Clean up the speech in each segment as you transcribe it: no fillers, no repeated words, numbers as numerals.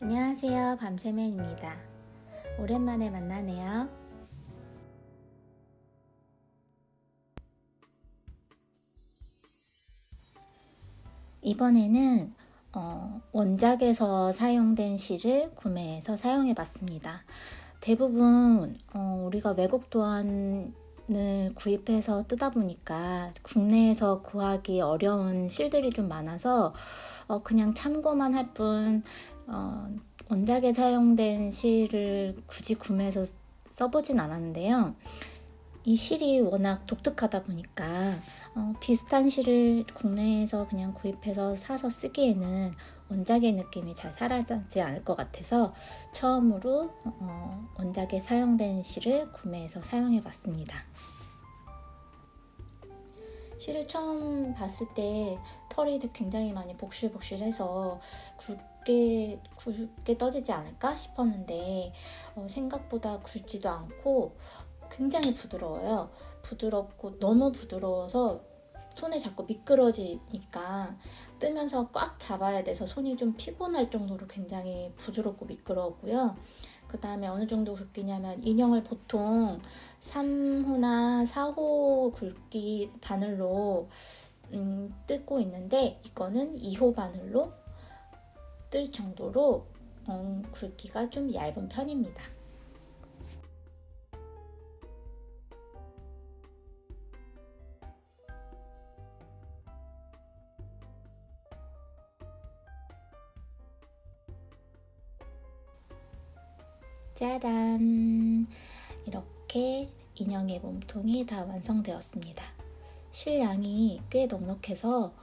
안녕하세요. 밤새맨입니다. 오랜만에 만나네요. 이번에는 원작에서 사용된 실을 구매해서 사용해 봤습니다. 대부분 우리가 외국 도안을 구입해서 뜨다 보니까 국내에서 구하기 어려운 실들이 좀 많아서 그냥 참고만 할 뿐 원작에 사용된 실을 굳이 구매해서 써보진 않았는데요. 이 실이 워낙 독특하다 보니까 비슷한 실을 국내에서 그냥 구입해서 사서 쓰기에는 원작의 느낌이 잘 사라지지 않을 것 같아서 처음으로 원작에 사용된 실을 구매해서 사용해 봤습니다. 실을 처음 봤을 때 털이 굉장히 많이 복실복실해서 굵게 떠지지 않을까 싶었는데 생각보다 굵지도 않고 굉장히 부드러워요. 부드럽고 너무 부드러워서 손에 자꾸 미끄러지니까 뜨면서 꽉 잡아야 돼서 손이 좀 피곤할 정도로 굉장히 부드럽고 미끄러웠고요. 그 다음에 어느 정도 굵기냐면 인형을 보통 3호나 4호 굵기 바늘로 뜯고 있는데 이거는 2호 바늘로 뜰 정도로 굵기가 좀 얇은 편입니다. 짜란! 이렇게 인형의 몸통이 다 완성되었습니다. 실량이 꽤 넉넉해서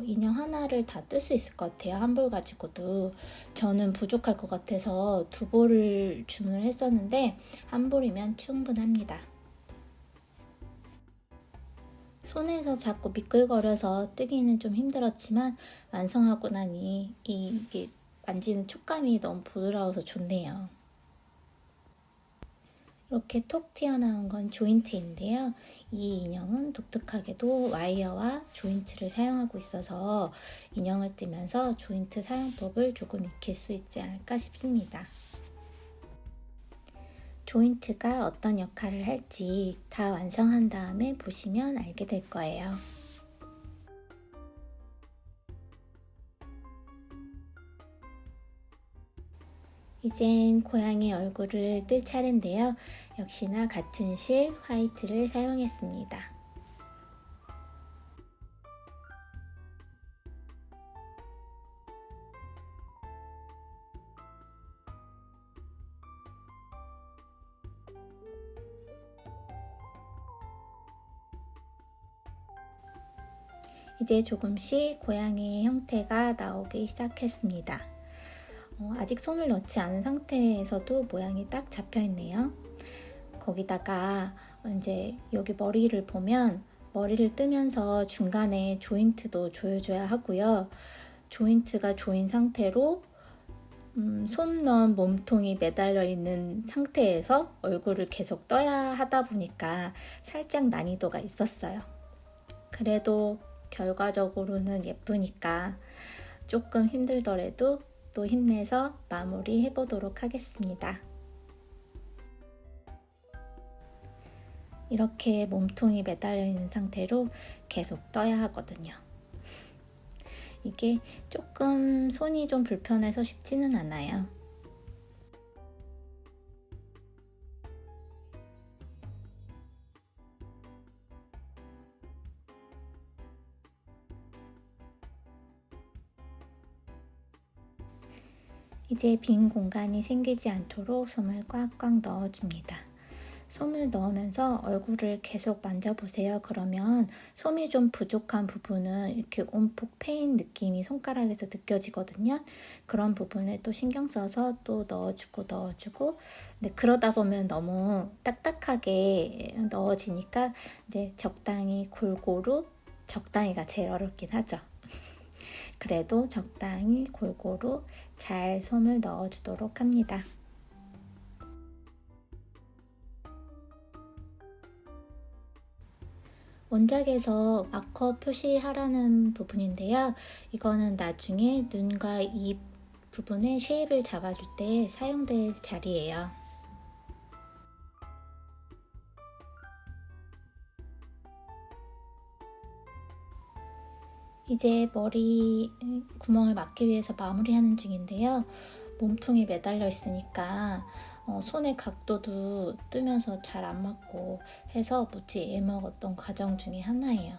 인형 하나를 다 뜰 수 있을 것 같아요. 한 볼 가지고도. 저는 부족할 것 같아서 2볼을 주문을 했었는데 한 볼이면 충분합니다. 손에서 자꾸 미끌거려서 뜨기는 좀 힘들었지만 완성하고 나니 이게 만지는 촉감이 너무 부드러워서 좋네요. 이렇게 톡 튀어나온 건 조인트인데요. 이 인형은 독특하게도 와이어와 조인트를 사용하고 있어서 인형을 뜨면서 조인트 사용법을 조금 익힐 수 있지 않을까 싶습니다. 조인트가 어떤 역할을 할지 다 완성한 다음에 보시면 알게 될 거예요. 이젠 고양이 얼굴을 뜰 차례인데요. 역시나 같은 실 화이트를 사용했습니다. 이제 조금씩 고양이의 형태가 나오기 시작했습니다. 아직 솜을 넣지 않은 상태에서도 모양이 딱 잡혀 있네요. 거기다가 이제 여기 머리를 보면 머리를 뜨면서 중간에 조인트도 조여줘야 하고요. 조인트가 조인 상태로 솜 넣은 몸통이 매달려 있는 상태에서 얼굴을 계속 떠야 하다 보니까 살짝 난이도가 있었어요. 그래도 결과적으로는 예쁘니까 조금 힘들더라도 또 힘내서 마무리 해보도록 하겠습니다. 이렇게 몸통이 매달려 있는 상태로 계속 떠야 하거든요. 이게 조금 손이 좀 불편해서 쉽지는 않아요. 이제 빈 공간이 생기지 않도록 솜을 꽉꽉 넣어줍니다. 솜을 넣으면서 얼굴을 계속 만져보세요. 그러면 솜이 좀 부족한 부분은 이렇게 온폭 패인 느낌이 손가락에서 느껴지거든요. 그런 부분을 또 신경 써서 또 넣어주고 근데 그러다 보면 너무 딱딱하게 넣어지니까 이제 적당히 골고루, 적당히가 제일 어렵긴 하죠. 그래도 적당히 골고루 잘 솜을 넣어주도록 합니다. 원작에서 마커 표시하라는 부분인데요. 이거는 나중에 눈과 입 부분에 쉐입을 잡아줄 때 사용될 자리예요. 이제 머리 구멍을 막기 위해서 마무리하는 중인데요. 몸통이 매달려 있으니까 손의 각도도 뜨면서 잘 안 맞고 해서 무지 애먹었던 과정 중에 하나예요.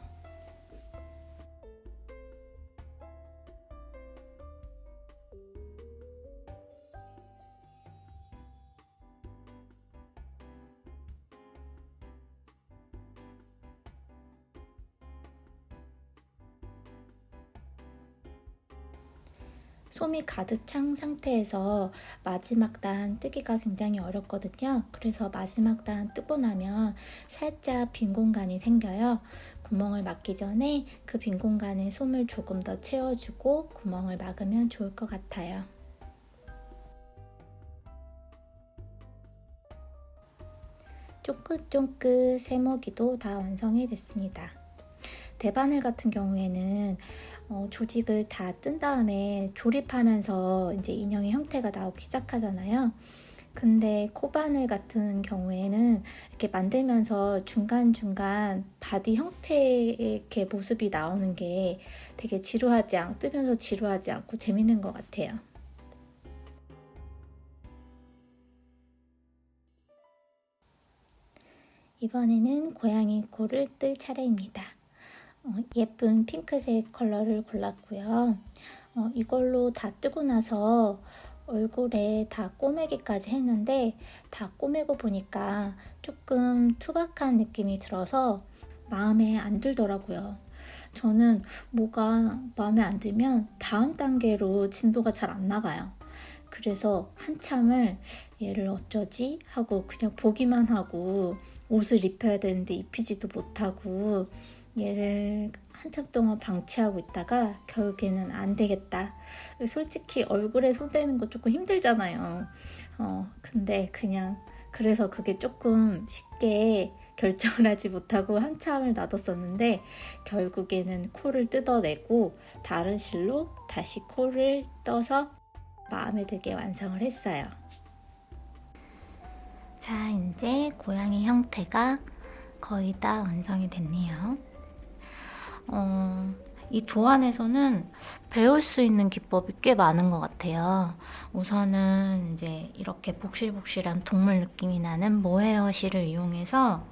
솜이 가득 찬 상태에서 마지막 단 뜨기가 굉장히 어렵거든요. 그래서 마지막 단 뜨고 나면 살짝 빈 공간이 생겨요. 구멍을 막기 전에 그 빈 공간에 솜을 조금 더 채워주고 구멍을 막으면 좋을 것 같아요. 쫑긋쫑긋 세모기도 다 완성이 됐습니다. 대바늘 같은 경우에는 조직을 다 뜬 다음에 조립하면서 이제 인형의 형태가 나오기 시작하잖아요. 근데 코바늘 같은 경우에는 이렇게 만들면서 중간중간 바디 형태의 이렇게 모습이 나오는 게 되게 뜨면서 지루하지 않고 재밌는 것 같아요. 이번에는 고양이 코를 뜰 차례입니다. 예쁜 핑크색 컬러를 골랐고요. 이걸로 다 뜨고 나서 얼굴에 다 꼬매기까지 했는데 다 꼬매고 보니까 조금 투박한 느낌이 들어서 마음에 안 들더라고요. 저는 뭐가 마음에 안 들면 다음 단계로 진도가 잘 안 나가요. 그래서 한참을 얘를 어쩌지 하고 그냥 보기만 하고 옷을 입혀야 되는데 입히지도 못하고 얘를 한참 동안 방치하고 있다가 결국에는 안 되겠다. 솔직히 얼굴에 손 대는 거 조금 힘들잖아요. 근데 그냥 그래서 그게 조금 쉽게 결정을 하지 못하고 한참을 놔뒀었는데 결국에는 코를 뜯어내고 다른 실로 다시 코를 떠서 마음에 들게 완성을 했어요. 자, 이제 고양이 형태가 거의 다 완성이 됐네요. 이 도안에서는 배울 수 있는 기법이 꽤 많은 것 같아요. 우선은 이제 이렇게 복실복실한 동물 느낌이 나는 모헤어 실을 이용해서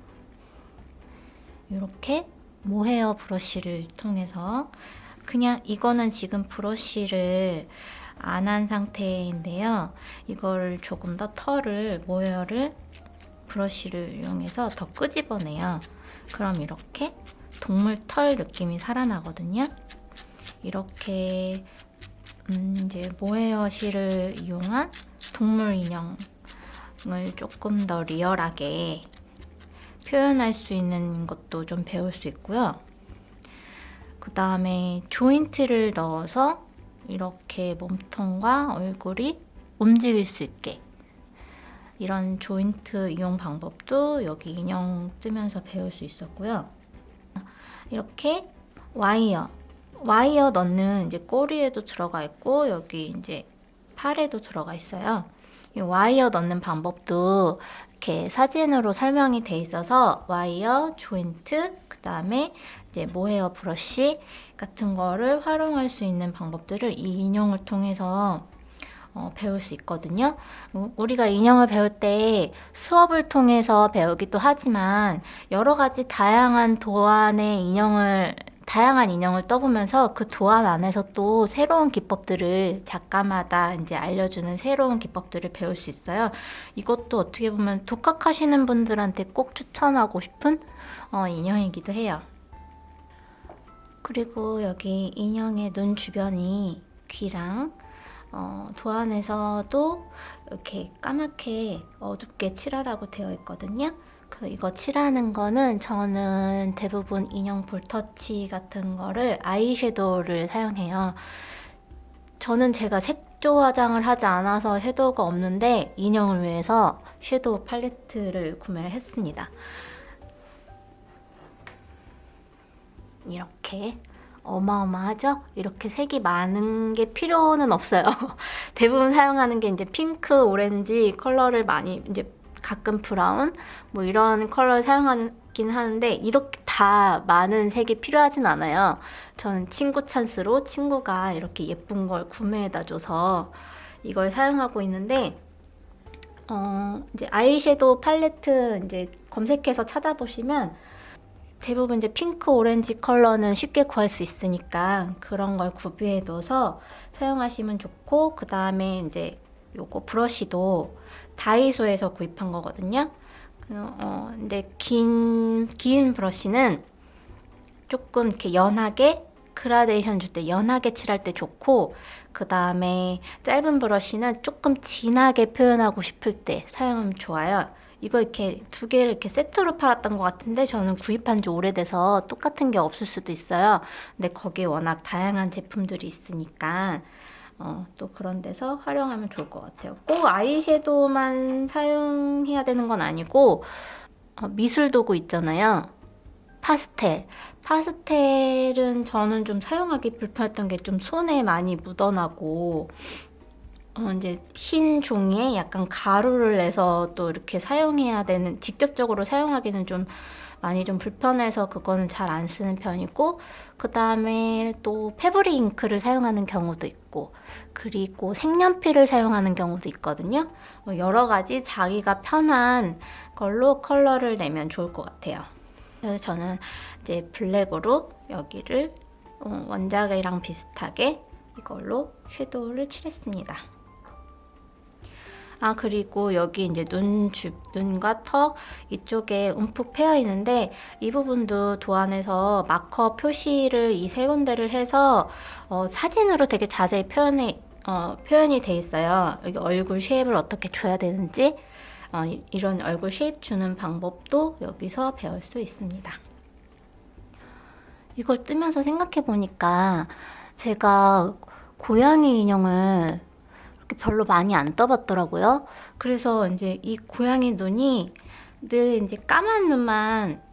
이렇게 모헤어 브러쉬를 통해서 그냥 이거는 지금 브러쉬를 안 한 상태인데요. 이거를 조금 더 모헤어를 브러쉬를 이용해서 더 끄집어내요. 그럼 이렇게 동물 털 느낌이 살아나거든요. 이렇게 이제 모헤어 실을 이용한 동물 인형을 조금 더 리얼하게 표현할 수 있는 것도 좀 배울 수 있고요. 그 다음에 조인트를 넣어서 이렇게 몸통과 얼굴이 움직일 수 있게 이런 조인트 이용 방법도 여기 인형 뜨면서 배울 수 있었고요. 이렇게 와이어 넣는 이제 꼬리에도 들어가 있고 여기 이제 팔에도 들어가 있어요. 이 와이어 넣는 방법도 이렇게 사진으로 설명이 돼 있어서 와이어, 조인트, 그 다음에 이제 모헤어 브러쉬 같은 거를 활용할 수 있는 방법들을 이 인형을 통해서 배울 수 있거든요. 우리가 인형을 배울 때 수업을 통해서 배우기도 하지만 여러 가지 다양한 인형을 떠보면서 그 도안 안에서 또 새로운 기법들을 작가마다 이제 알려주는 새로운 기법들을 배울 수 있어요. 이것도 어떻게 보면 독학하시는 분들한테 꼭 추천하고 싶은 인형이기도 해요. 그리고 여기 인형의 눈 주변이 귀랑 도안에서도 이렇게 까맣게 어둡게 칠하라고 되어 있거든요. 이거 칠하는 거는 저는 대부분 인형 볼터치 같은 거를 아이섀도우를 사용해요. 저는 제가 색조 화장을 하지 않아서 섀도우가 없는데 인형을 위해서 섀도우 팔레트를 구매를 했습니다. 이렇게 어마어마하죠? 이렇게 색이 많은 게 필요는 없어요. 대부분 사용하는 게 이제 핑크, 오렌지 컬러를 많이, 이제 가끔 브라운 뭐 이런 컬러를 사용하긴 하는데 이렇게 다 많은 색이 필요하진 않아요. 저는 친구 찬스로 친구가 이렇게 예쁜 걸 구매해다 줘서 이걸 사용하고 있는데, 이제 아이섀도우 팔레트 이제 검색해서 찾아보시면 대부분 이제 핑크, 오렌지 컬러는 쉽게 구할 수 있으니까 그런 걸 구비해둬서 사용하시면 좋고, 그 다음에 이제 요거 브러쉬도 다이소에서 구입한 거거든요. 근데 긴 브러쉬는 조금 이렇게 연하게 그라데이션 줄 때 연하게 칠할 때 좋고, 그 다음에 짧은 브러쉬는 조금 진하게 표현하고 싶을 때 사용하면 좋아요. 이거 이렇게 두 개를 이렇게 세트로 팔았던 것 같은데 저는 구입한 지 오래돼서 똑같은 게 없을 수도 있어요. 근데 거기에 워낙 다양한 제품들이 있으니까 또 그런 데서 활용하면 좋을 것 같아요. 꼭 아이섀도우만 사용해야 되는 건 아니고, 미술 도구 있잖아요. 파스텔은 저는 좀 사용하기 불편했던 게 좀 손에 많이 묻어나고, 이제 흰 종이에 약간 가루를 내서 또 이렇게 사용해야 되는, 직접적으로 사용하기는 좀 많이 좀 불편해서 그거는 잘 안 쓰는 편이고, 그 다음에 또 패브릭 잉크를 사용하는 경우도 있고, 그리고 색연필을 사용하는 경우도 있거든요. 여러 가지 자기가 편한 걸로 컬러를 내면 좋을 것 같아요. 그래서 저는 이제 블랙으로 여기를 원작이랑 비슷하게 이걸로 섀도우를 칠했습니다. 그리고 여기 이제 눈과 턱 이쪽에 움푹 패여 있는데 이 부분도 도안에서 마커 표시를 이 세 군데를 해서 사진으로 되게 자세히 표현이 돼 있어요. 여기 얼굴 쉐입을 어떻게 줘야 되는지, 이런 얼굴 쉐입 주는 방법도 여기서 배울 수 있습니다. 이걸 뜨면서 생각해 보니까 제가 고양이 인형을 별로 많이 안 떠봤더라고요. 그래서 이제 이 고양이 눈이 늘 이제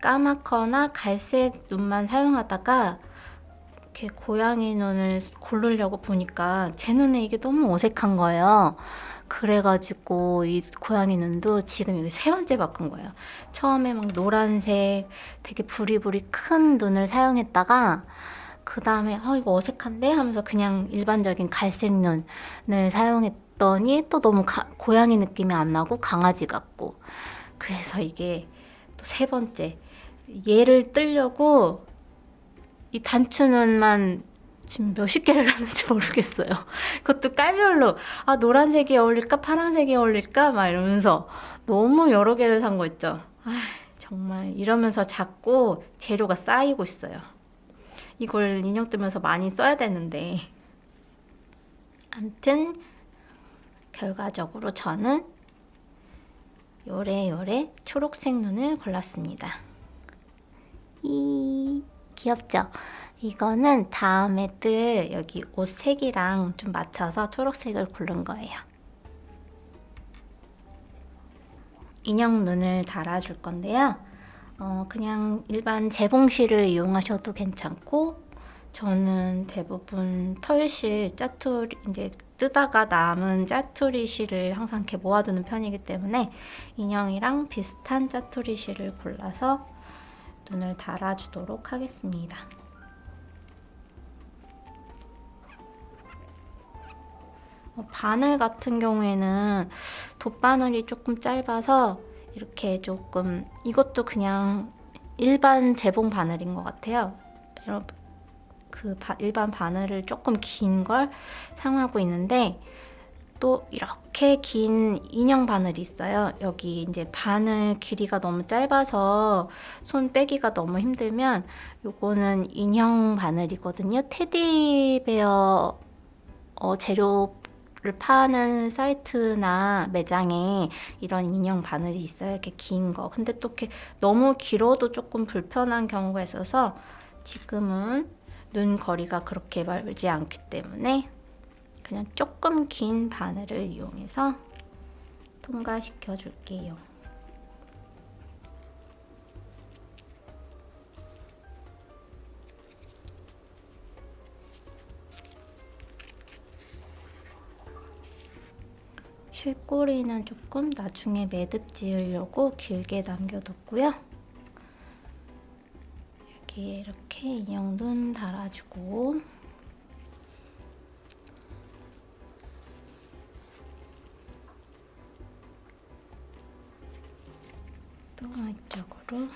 까맣거나 갈색 눈만 사용하다가 이렇게 고양이 눈을 고르려고 보니까 제 눈에 이게 너무 어색한 거예요. 그래가지고 이 고양이 눈도 지금 이게 세 번째 바꾼 거예요. 처음에 막 노란색 되게 부리부리 큰 눈을 사용했다가 그 다음에 이거 어색한데 하면서 그냥 일반적인 갈색 눈을 사용했더니 또 너무 고양이 느낌이 안 나고 강아지 같고, 그래서 이게 또 세 번째, 얘를 뜨려고 이 단추눈만 지금 몇십 개를 샀는지 모르겠어요. 그것도 깔별로 노란색이 어울릴까 파란색이 어울릴까 막 이러면서 너무 여러 개를 산 거 있죠. 정말 이러면서 자꾸 재료가 쌓이고 있어요. 이걸 인형 뜨면서 많이 써야 되는데. 아무튼 결과적으로 저는 요래 초록색 눈을 골랐습니다. 귀엽죠? 이거는 다음에 뜰 여기 옷 색이랑 좀 맞춰서 초록색을 고른 거예요. 인형 눈을 달아줄 건데요. 그냥 일반 재봉실을 이용하셔도 괜찮고, 저는 대부분 털실, 짜투리, 이제 뜨다가 남은 짜투리 실을 항상 이렇게 모아두는 편이기 때문에 인형이랑 비슷한 짜투리 실을 골라서 눈을 달아주도록 하겠습니다. 바늘 같은 경우에는 돗바늘이 조금 짧아서 이렇게 조금, 이것도 그냥 일반 재봉 바늘인 것 같아요. 일반 바늘을 조금 긴 걸 사용하고 있는데, 또 이렇게 긴 인형 바늘이 있어요. 여기 이제 바늘 길이가 너무 짧아서 손 빼기가 너무 힘들면 요거는 인형 바늘이거든요. 테디베어 재료를 파는 사이트나 매장에 이런 인형 바늘이 있어요. 이렇게 긴 거. 근데 또 이렇게 너무 길어도 조금 불편한 경우가 있어서 지금은 눈 거리가 그렇게 멀지 않기 때문에 그냥 조금 긴 바늘을 이용해서 통과시켜 줄게요. 실꼬리는 조금 나중에 매듭 지으려고 길게 남겨뒀고요. 여기에 이렇게 인형 눈 달아주고, 또 이쪽으로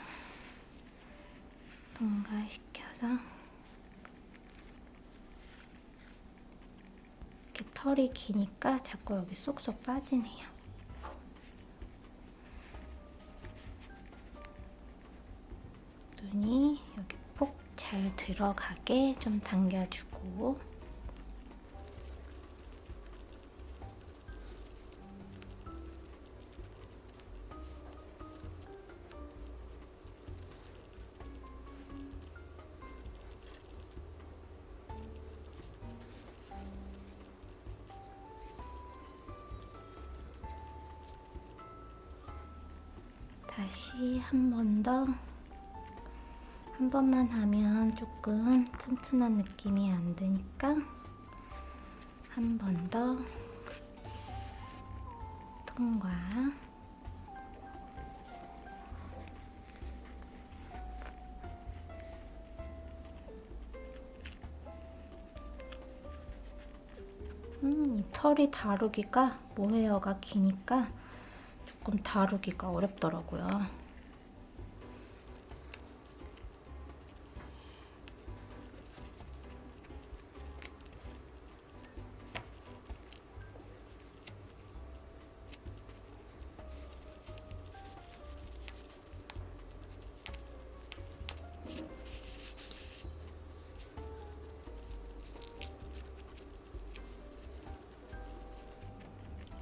통과시켜서 이렇게 털이 기니까 자꾸 여기 쏙쏙 빠지네요. 눈이 여기 폭 잘 들어가게 좀 당겨주고, 다시 한 번 더. 한 번만 하면 조금 튼튼한 느낌이 안 드니까 한 번 더 통과. 이 털이 다루기가, 모헤어가 기니까 조금 다루기가 어렵더라고요.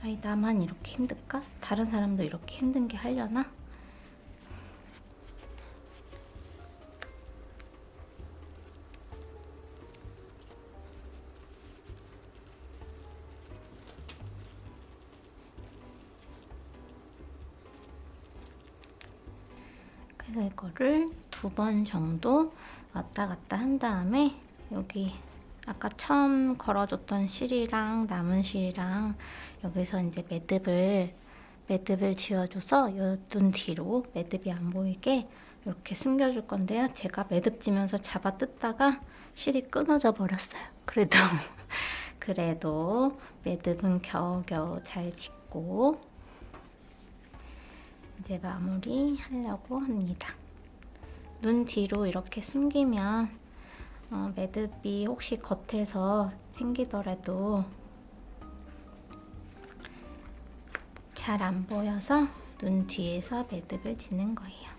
아이, 나만 이렇게 힘들까? 다른 사람도 이렇게 힘든 게 하려나? 그래서 이거를 2번 정도 왔다 갔다 한 다음에 여기 아까 처음 걸어줬던 실이랑 남은 실이랑 여기서 이제 매듭을 지어줘서 눈 뒤로 매듭이 안 보이게 이렇게 숨겨줄 건데요. 제가 매듭 지면서 잡아 뜯다가 실이 끊어져 버렸어요. 그래도 매듭은 겨우겨우 잘 짓고 이제 마무리 하려고 합니다. 눈 뒤로 이렇게 숨기면 매듭이 혹시 겉에서 생기더라도 잘 안 보여서 눈 뒤에서 매듭을 지는 거예요.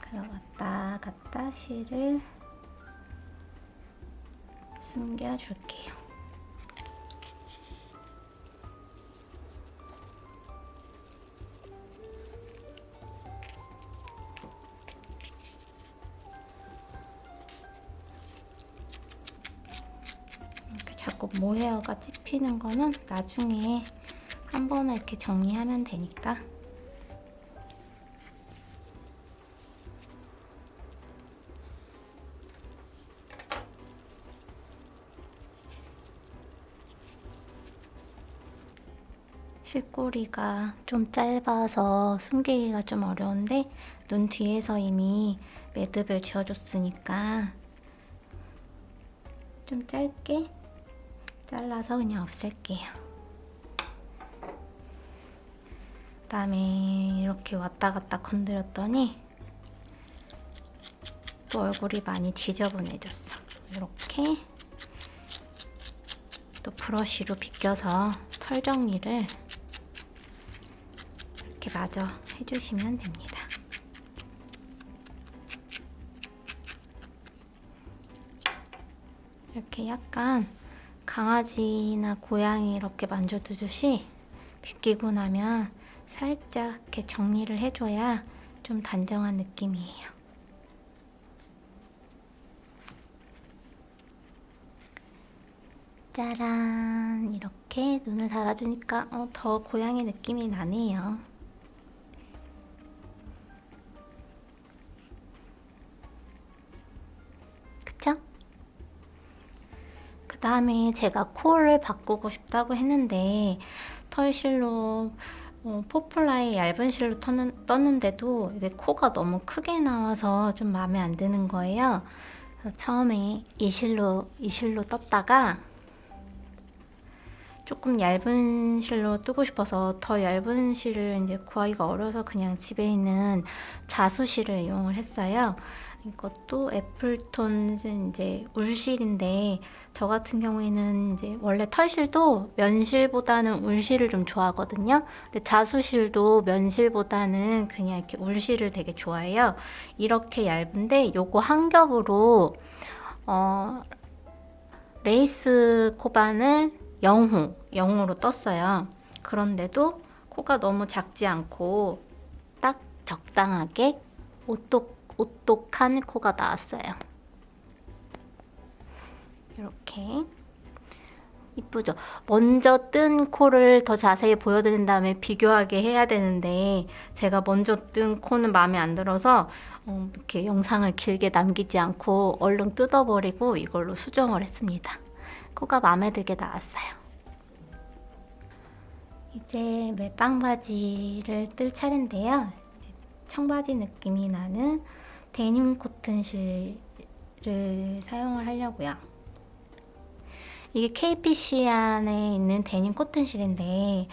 그래서 왔다 갔다 실을 숨겨줄게요. 자꾸 모헤어가 찝히는 거는 나중에 한 번에 이렇게 정리하면 되니까. 실꼬리가 좀 짧아서 숨기기가 좀 어려운데 눈 뒤에서 이미 매듭을 지어줬으니까 좀 짧게 잘라서 그냥 없앨게요. 그다음에 이렇게 왔다 갔다 건드렸더니 또 얼굴이 많이 지저분해졌어. 이렇게 또 브러쉬로 빗겨서 털 정리를 이렇게 마저 해주시면 됩니다. 이렇게 약간 강아지나 고양이 이렇게 만져두듯이 빗기고 나면 살짝 이렇게 정리를 해줘야 좀 단정한 느낌이에요. 짜란! 이렇게 눈을 달아주니까 더 고양이 느낌이 나네요. 그쵸? 그 다음에 제가 코를 바꾸고 싶다고 했는데 털실로 포플라의 얇은 실로 떴는데도 이게 코가 너무 크게 나와서 좀 마음에 안 드는 거예요. 그래서 처음에 이 실로 떴다가 조금 얇은 실로 뜨고 싶어서 더 얇은 실을 이제 구하기가 어려워서 그냥 집에 있는 자수실을 이용을 했어요. 이것도 애플톤 이제 울실인데 저 같은 경우에는 이제 원래 털실도 면실보다는 울실을 좀 좋아하거든요. 근데 자수실도 면실보다는 그냥 이렇게 울실을 되게 좋아해요. 이렇게 얇은데 요거 한 겹으로 레이스 코바늘 0호로 떴어요. 그런데도 코가 너무 작지 않고 딱 적당하게 오똑한 코가 나왔어요. 이렇게 이쁘죠? 먼저 뜬 코를 더 자세히 보여드린 다음에 비교하게 해야 되는데 제가 먼저 뜬 코는 마음에 안 들어서 이렇게 영상을 길게 남기지 않고 얼른 뜯어버리고 이걸로 수정을 했습니다. 코가 마음에 들게 나왔어요. 이제 멜빵 바지를 뜰 차례인데요. 청바지 느낌이 나는 데님 코튼 실을 사용을 하려고요. 이게 KPC 안에 있는 데님 코튼 실인데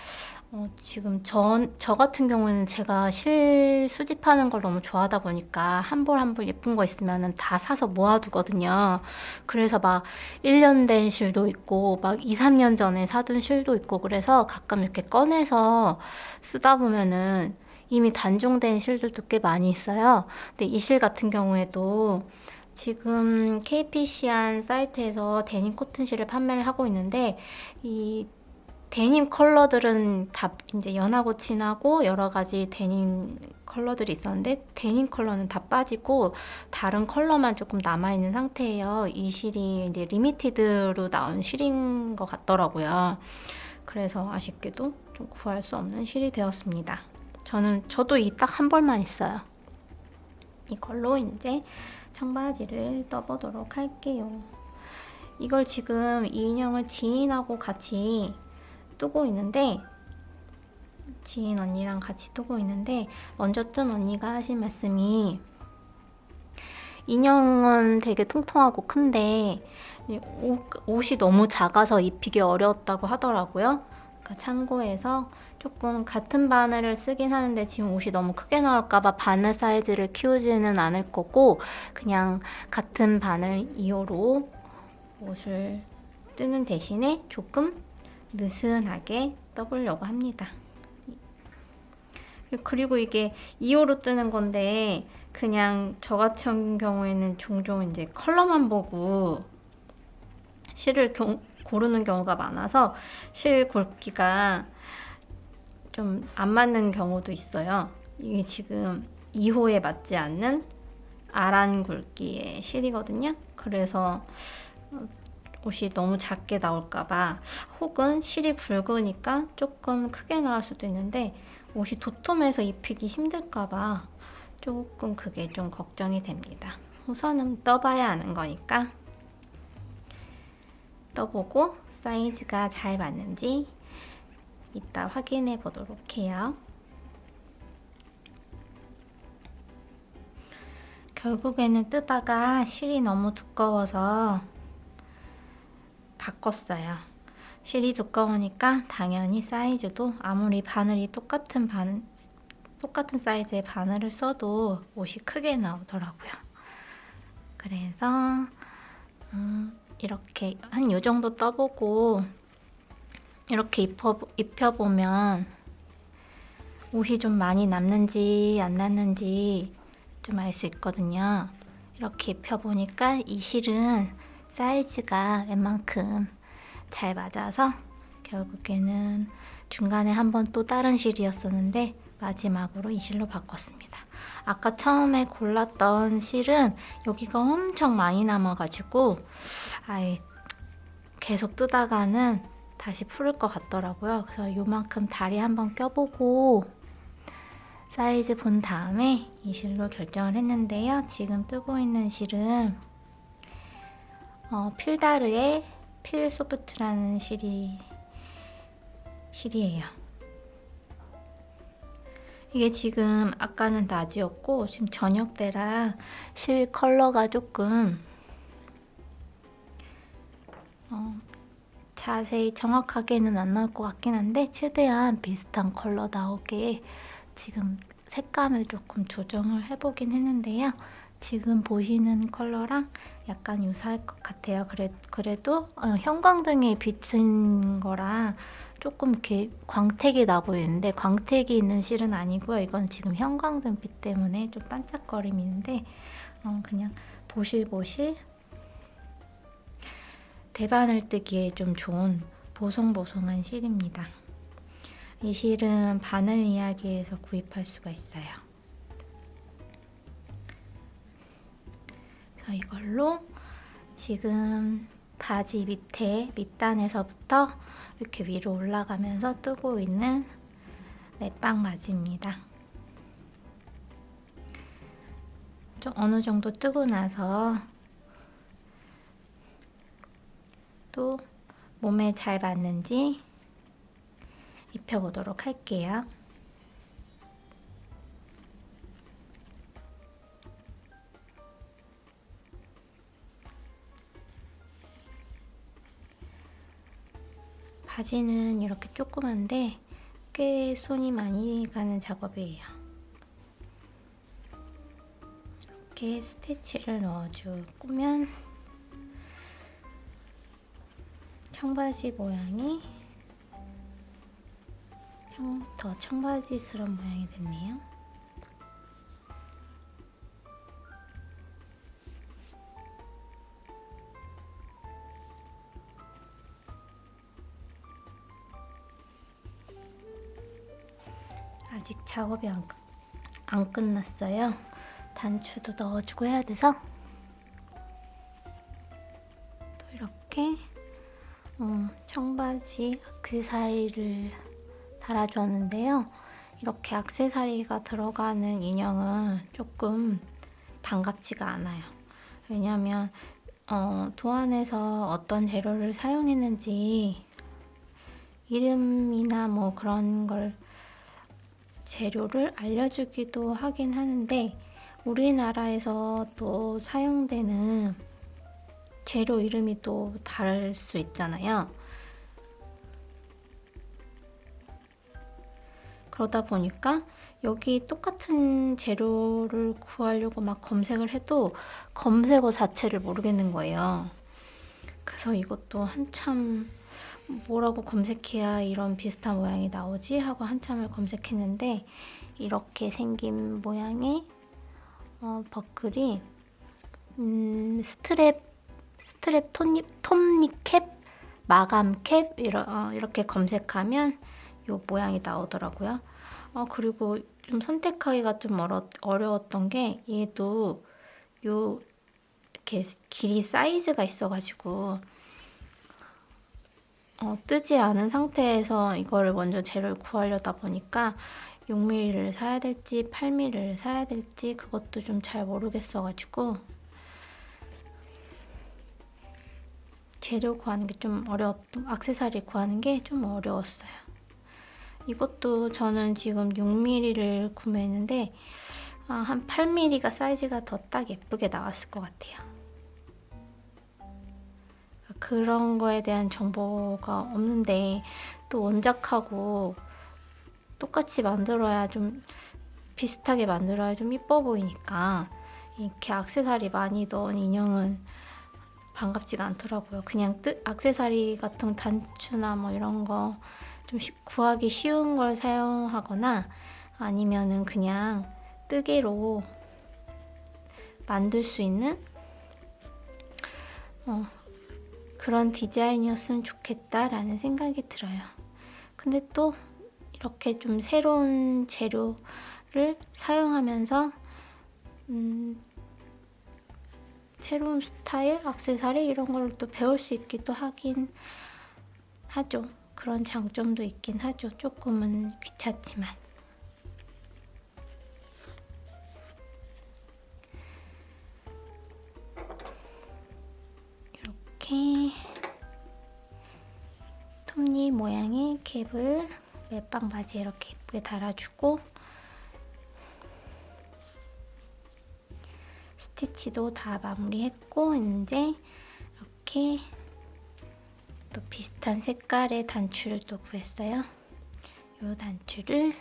지금 저 같은 경우는 제가 실 수집하는 걸 너무 좋아하다 보니까 한 벌 한 벌 예쁜 거 있으면 다 사서 모아두거든요. 그래서 막 1년 된 실도 있고 막 2, 3년 전에 사둔 실도 있고 그래서 가끔 이렇게 꺼내서 쓰다 보면은 이미 단종된 실들도 꽤 많이 있어요. 근데 이 실 같은 경우에도 지금 KPC안 사이트에서 데님 코튼 실을 판매를 하고 있는데 이 데님 컬러들은 다 이제 연하고 진하고 여러 가지 데님 컬러들이 있었는데 데님 컬러는 다 빠지고 다른 컬러만 조금 남아있는 상태예요. 이 실이 이제 리미티드로 나온 실인 것 같더라고요. 그래서 아쉽게도 좀 구할 수 없는 실이 되었습니다. 저도 이 딱 한 벌만 있어요. 이걸로 이제 청바지를 떠보도록 할게요. 이걸 지금 이 인형을 지인하고 같이 뜨고 있는데 지인 언니랑 같이 뜨고 있는데 먼저 뜬 언니가 하신 말씀이 인형은 되게 통통하고 큰데 옷이 너무 작아서 입히기 어려웠다고 하더라고요. 그러니까 참고해서 조금 같은 바늘을 쓰긴 하는데 지금 옷이 너무 크게 나올까봐 바늘 사이즈를 키우지는 않을 거고 그냥 같은 바늘 2호로 옷을 뜨는 대신에 조금 느슨하게 떠보려고 합니다. 그리고 이게 2호로 뜨는 건데 그냥 저 같은 경우에는 종종 이제 컬러만 보고 실을 고르는 경우가 많아서 실 굵기가 좀 안 맞는 경우도 있어요. 이게 지금 2호에 맞지 않는 아란 굵기의 실이거든요. 그래서 옷이 너무 작게 나올까봐 혹은 실이 굵으니까 조금 크게 나올 수도 있는데 옷이 도톰해서 입히기 힘들까봐 조금 그게 좀 걱정이 됩니다. 우선은 떠봐야 아는 거니까 떠보고 사이즈가 잘 맞는지 이따 확인해 보도록 해요. 결국에는 뜨다가 실이 너무 두꺼워서 바꿨어요. 실이 두꺼우니까 당연히 사이즈도 아무리 바늘이 똑같은 사이즈의 바늘을 써도 옷이 크게 나오더라고요. 그래서 이렇게 한 요 정도 떠보고 이렇게 입혀보면 옷이 좀 많이 남는지 안 남는지 좀 알 수 있거든요. 이렇게 입혀보니까 이 실은 사이즈가 웬만큼 잘 맞아서 결국에는 중간에 한번 또 다른 실이었었는데 마지막으로 이 실로 바꿨습니다. 아까 처음에 골랐던 실은 여기가 엄청 많이 남아가지고 계속 뜨다가는 다시 풀을 것 같더라고요. 그래서 요만큼 다리 한번 껴보고 사이즈 본 다음에 이 실로 결정을 했는데요. 지금 뜨고 있는 실은 필다르의 필소프트라는 실이에요. 이게 지금 아까는 낮이었고 지금 저녁 때라 실 컬러가 조금 자세히 정확하게는 안 나올 것 같긴 한데 최대한 비슷한 컬러 나오게 지금 색감을 조금 조정을 해보긴 했는데요. 지금 보시는 컬러랑 약간 유사할 것 같아요. 그래도 형광등이 비친 거라 조금 이렇게 광택이 나 보이는데 광택이 있는 실은 아니고요. 이건 지금 형광등빛 때문에 좀 반짝거림이 있는데 그냥 보실보실 대바늘 뜨기에 좀 좋은 보송보송한 실입니다. 이 실은 바늘 이야기에서 구입할 수가 있어요. 그래서 이걸로 지금 바지 밑단에서부터 이렇게 위로 올라가면서 뜨고 있는 맷빵 바지입니다. 좀 어느 정도 뜨고 나서 또 몸에 잘 맞는지 입혀보도록 할게요. 바지는 이렇게 조그만데 꽤 손이 많이 가는 작업이에요. 이렇게 스티치를 넣어주면 청바지 모양이 더 청바지스러운 모양이 됐네요. 아직 작업이 안 끝났어요. 단추도 넣어주고 해야 돼서 또 이렇게 청바지 액세서리를 달아주었는데요. 이렇게 액세서리가 들어가는 인형은 조금 반갑지가 않아요. 왜냐하면 도안에서 어떤 재료를 사용했는지 이름이나 뭐 그런 걸 재료를 알려주기도 하긴 하는데 우리나라에서 또 사용되는 재료 이름이 또 다를 수 있잖아요. 그러다 보니까 여기 똑같은 재료를 구하려고 막 검색을 해도 검색어 자체를 모르겠는 거예요. 그래서 이것도 한참 뭐라고 검색해야 이런 비슷한 모양이 나오지 하고 한참을 검색했는데 이렇게 생긴 모양의 버클이 스트랩 톱니캡, 마감캡 이렇게 검색하면 이 모양이 나오더라고요. 그리고 좀 선택하기가 좀 어려웠던 게 얘도 요 이렇게 길이 사이즈가 있어가지고 뜨지 않은 상태에서 이거를 먼저 재료를 구하려다 보니까 6mm를 사야 될지 8mm를 사야 될지 그것도 좀 잘 모르겠어가지고 재료 구하는 게 좀 액세서리 구하는 게 좀 어려웠어요. 이것도 저는 지금 6mm를 구매했는데 한 8mm가 사이즈가 더 딱 예쁘게 나왔을 것 같아요. 그런 거에 대한 정보가 없는데 또 원작하고 똑같이 만들어야 좀 비슷하게 만들어야 좀 이뻐 보이니까 이렇게 액세서리 많이 넣은 인형은 반갑지가 않더라고요. 그냥 액세서리 같은 단추나 뭐 이런 거 좀 구하기 쉬운 걸 사용하거나 아니면은 그냥 뜨개로 만들 수 있는 그런 디자인이었으면 좋겠다라는 생각이 들어요. 근데 또 이렇게 좀 새로운 재료를 사용하면서 새로운 스타일, 액세서리 이런 걸 또 배울 수 있기도 하긴 하죠. 그런 장점도 있긴 하죠. 조금은 귀찮지만. 이렇게 이 모양의 캡을 멜빵 바지에 이렇게 예쁘게 달아주고 스티치도 다 마무리했고 이제 이렇게 또 비슷한 색깔의 단추를 또 구했어요. 이 단추를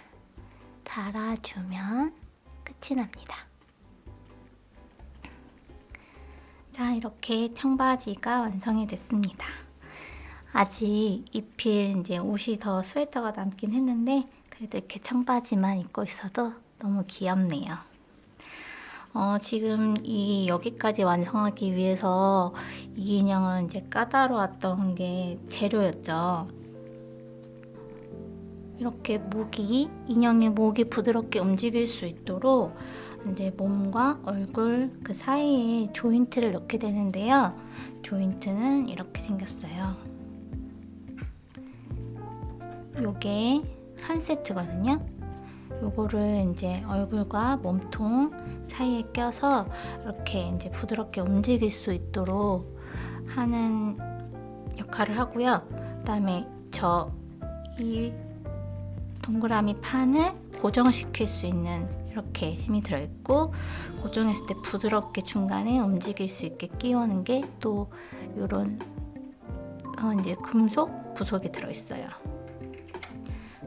달아주면 끝이 납니다. 자, 이렇게 청바지가 완성이 됐습니다. 아직 입힐 이제 옷이 더 스웨터가 남긴 했는데 그래도 이렇게 청바지만 입고 있어도 너무 귀엽네요. 지금 여기까지 완성하기 위해서 이 인형은 이제 까다로웠던 게 재료였죠. 이렇게 인형의 목이 부드럽게 움직일 수 있도록 이제 몸과 얼굴 그 사이에 조인트를 넣게 되는데요. 조인트는 이렇게 생겼어요. 요게 한 세트거든요. 요거를 이제 얼굴과 몸통 사이에 껴서 이렇게 이제 부드럽게 움직일 수 있도록 하는 역할을 하고요. 그다음에 이 동그라미 판을 고정시킬 수 있는 이렇게 힘이 들어있고 고정했을 때 부드럽게 중간에 움직일 수 있게 끼우는 게 또 이런 이제 금속 부속이 들어있어요.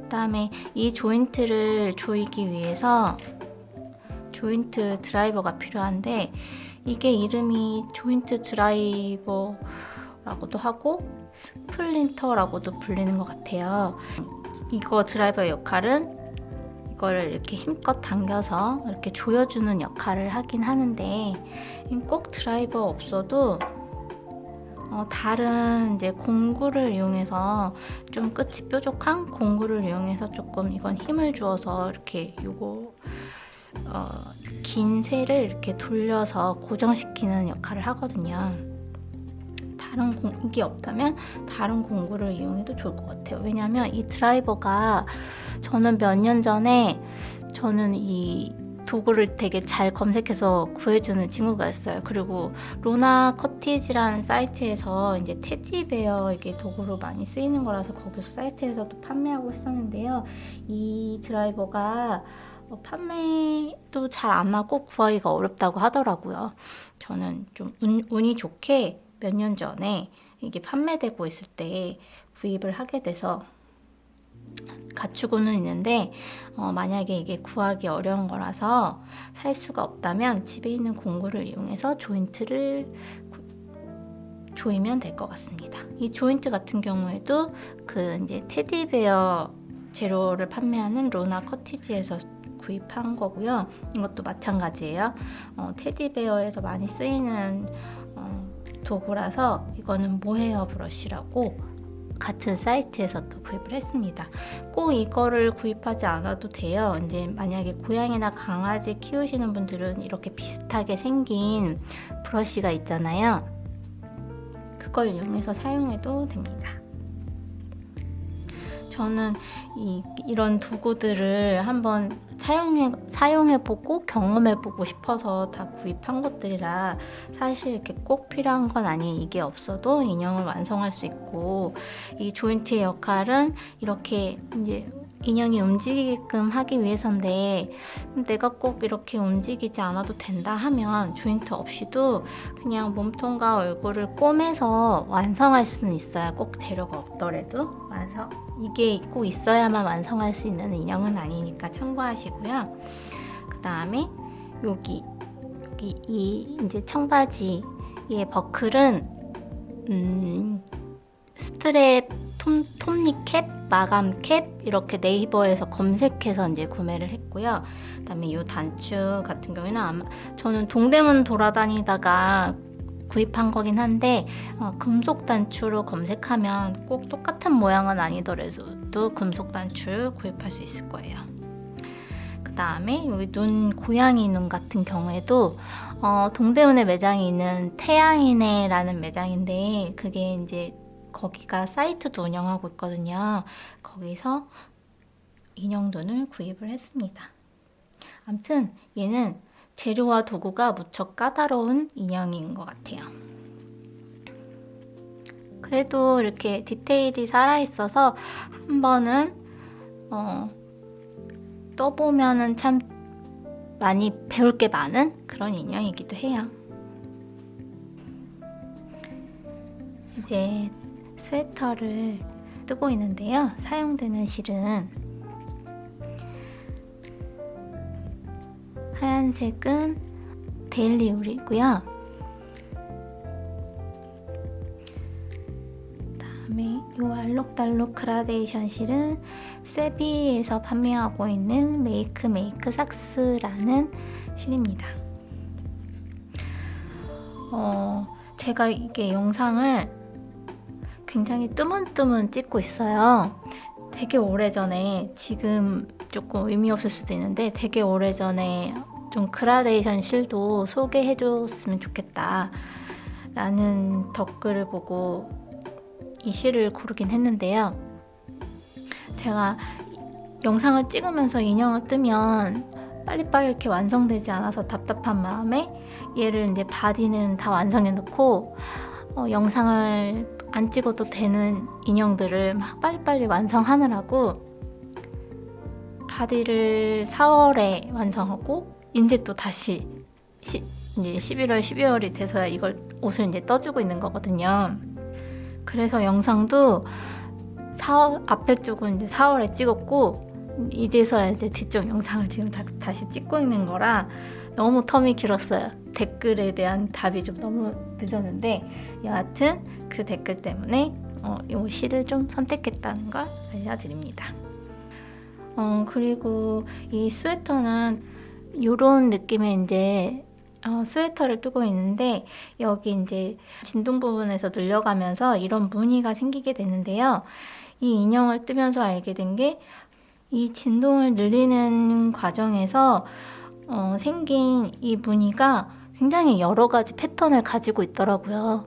그다음에 이 조인트를 조이기 위해서 조인트 드라이버가 필요한데 이게 이름이 조인트 드라이버라고도 하고 스플린터라고도 불리는 것 같아요. 이거 드라이버의 역할은 이거를 이렇게 힘껏 당겨서 이렇게 조여주는 역할을 하긴 하는데 꼭 드라이버 없어도 다른 이제 공구를 이용해서 좀 끝이 뾰족한 공구를 이용해서 조금 이건 힘을 주어서 이렇게 긴 쇠를 이렇게 돌려서 고정시키는 역할을 하거든요. 이게 없다면 다른 공구를 이용해도 좋을 것 같아요. 왜냐면 이 드라이버가 저는 몇 년 전에 이 도구를 되게 잘 검색해서 구해주는 친구가 있어요. 그리고 로나 커티지라는 사이트에서 이제 테디베어 이게 도구로 많이 쓰이는 거라서 거기서 사이트에서도 판매하고 했었는데요. 이 드라이버가 판매도 잘 안 하고 구하기가 어렵다고 하더라고요. 저는 좀 운이 좋게 몇 년 전에 이게 판매되고 있을 때 구입을 하게 돼서 갖추고는 있는데 만약에 이게 구하기 어려운 거라서 살 수가 없다면 집에 있는 공구를 이용해서 조인트를 조이면 될 것 같습니다. 이 조인트 같은 경우에도 그 이제 테디베어 재료를 판매하는 로나 커티지에서 구입한 거고요. 이것도 마찬가지예요. 테디베어에서 많이 쓰이는 도구라서 이거는 모헤어 브러쉬라고 같은 사이트에서 또 구입을 했습니다. 꼭 이거를 구입하지 않아도 돼요. 이제 만약에 고양이나 강아지 키우시는 분들은 이렇게 비슷하게 생긴 브러쉬가 있잖아요. 그걸 이용해서 사용해도 됩니다. 저는 이런 도구들을 한번 사용해보고 경험해보고 싶어서 다 구입한 것들이라 사실 이렇게 꼭 필요한 건 아니에요. 이게 없어도 인형을 완성할 수 있고 이 조인트의 역할은 이렇게 이제 인형이 움직이게끔 하기 위해서인데 내가 꼭 이렇게 움직이지 않아도 된다 하면 조인트 없이도 그냥 몸통과 얼굴을 꼬매서 완성할 수는 있어요. 꼭 재료가 없더라도 이게 꼭 있어야만 완성할 수 있는 인형은 아니니까 참고하시고요. 그 다음에 여기 이 이제 청바지의 버클은 스트랩, 톱니캡, 마감캡 이렇게 네이버에서 검색해서 이제 구매를 했고요. 그다음에 이 단추 같은 경우에는 아마 저는 동대문 돌아다니다가 구입한 거긴 한데 금속 단추로 검색하면 꼭 똑같은 모양은 아니더라도 금속 단추 구입할 수 있을 거예요. 그 다음에 여기 고양이 눈 같은 경우에도 동대문에 매장이 있는 태양이네라는 매장인데 그게 이제 거기가 사이트도 운영하고 있거든요. 거기서 인형 눈을 구입을 했습니다. 아무튼 얘는 재료와 도구가 무척 까다로운 인형인 것 같아요. 그래도 이렇게 디테일이 살아있어서 한 번은 떠보면은 참 많이 배울 게 많은 그런 인형이기도 해요. 이제 스웨터를 뜨고 있는데요. 사용되는 실은 하얀색은 데일리 울이고요. 그다음에 이 알록달록 그라데이션 실은 세비에서 판매하고 있는 메이크 삭스라는 실입니다. 제가 이게 영상을 굉장히 뜨문뜨문 찍고 있어요. 되게 오래전에, 지금 조금 의미 없을 수도 있는데 되게 오래전에 좀 그라데이션 실도 소개해줬으면 좋겠다 라는 댓글을 보고 이 실을 고르긴 했는데요. 제가 영상을 찍으면서 인형을 뜨면 빨리빨리 이렇게 완성되지 않아서 답답한 마음에 얘를 이제 바디는 다 완성해 놓고 영상을 안 찍어도 되는 인형들을 막 빨리빨리 완성하느라고 바디를 4월에 완성하고 이제 또 다시 이제 11월, 12월이 돼서야 이걸 옷을 이제 떠주고 있는 거거든요. 그래서 영상도 앞에 쪽은 이제 4월에 찍었고 이제서야 이제 뒤쪽 영상을 지금 다시 찍고 있는 거라 너무 텀이 길었어요. 댓글에 대한 답이 좀 너무 늦었는데 여하튼 그 댓글 때문에 이 실을 좀 선택했다는 걸 알려드립니다. 그리고 이 스웨터는 이런 느낌의 이제 스웨터를 뜨고 있는데 여기 이제 진동 부분에서 늘려가면서 이런 무늬가 생기게 되는데요. 이 인형을 뜨면서 알게 된 게 이 진동을 늘리는 과정에서 생긴 이 무늬가 굉장히 여러 가지 패턴을 가지고 있더라고요.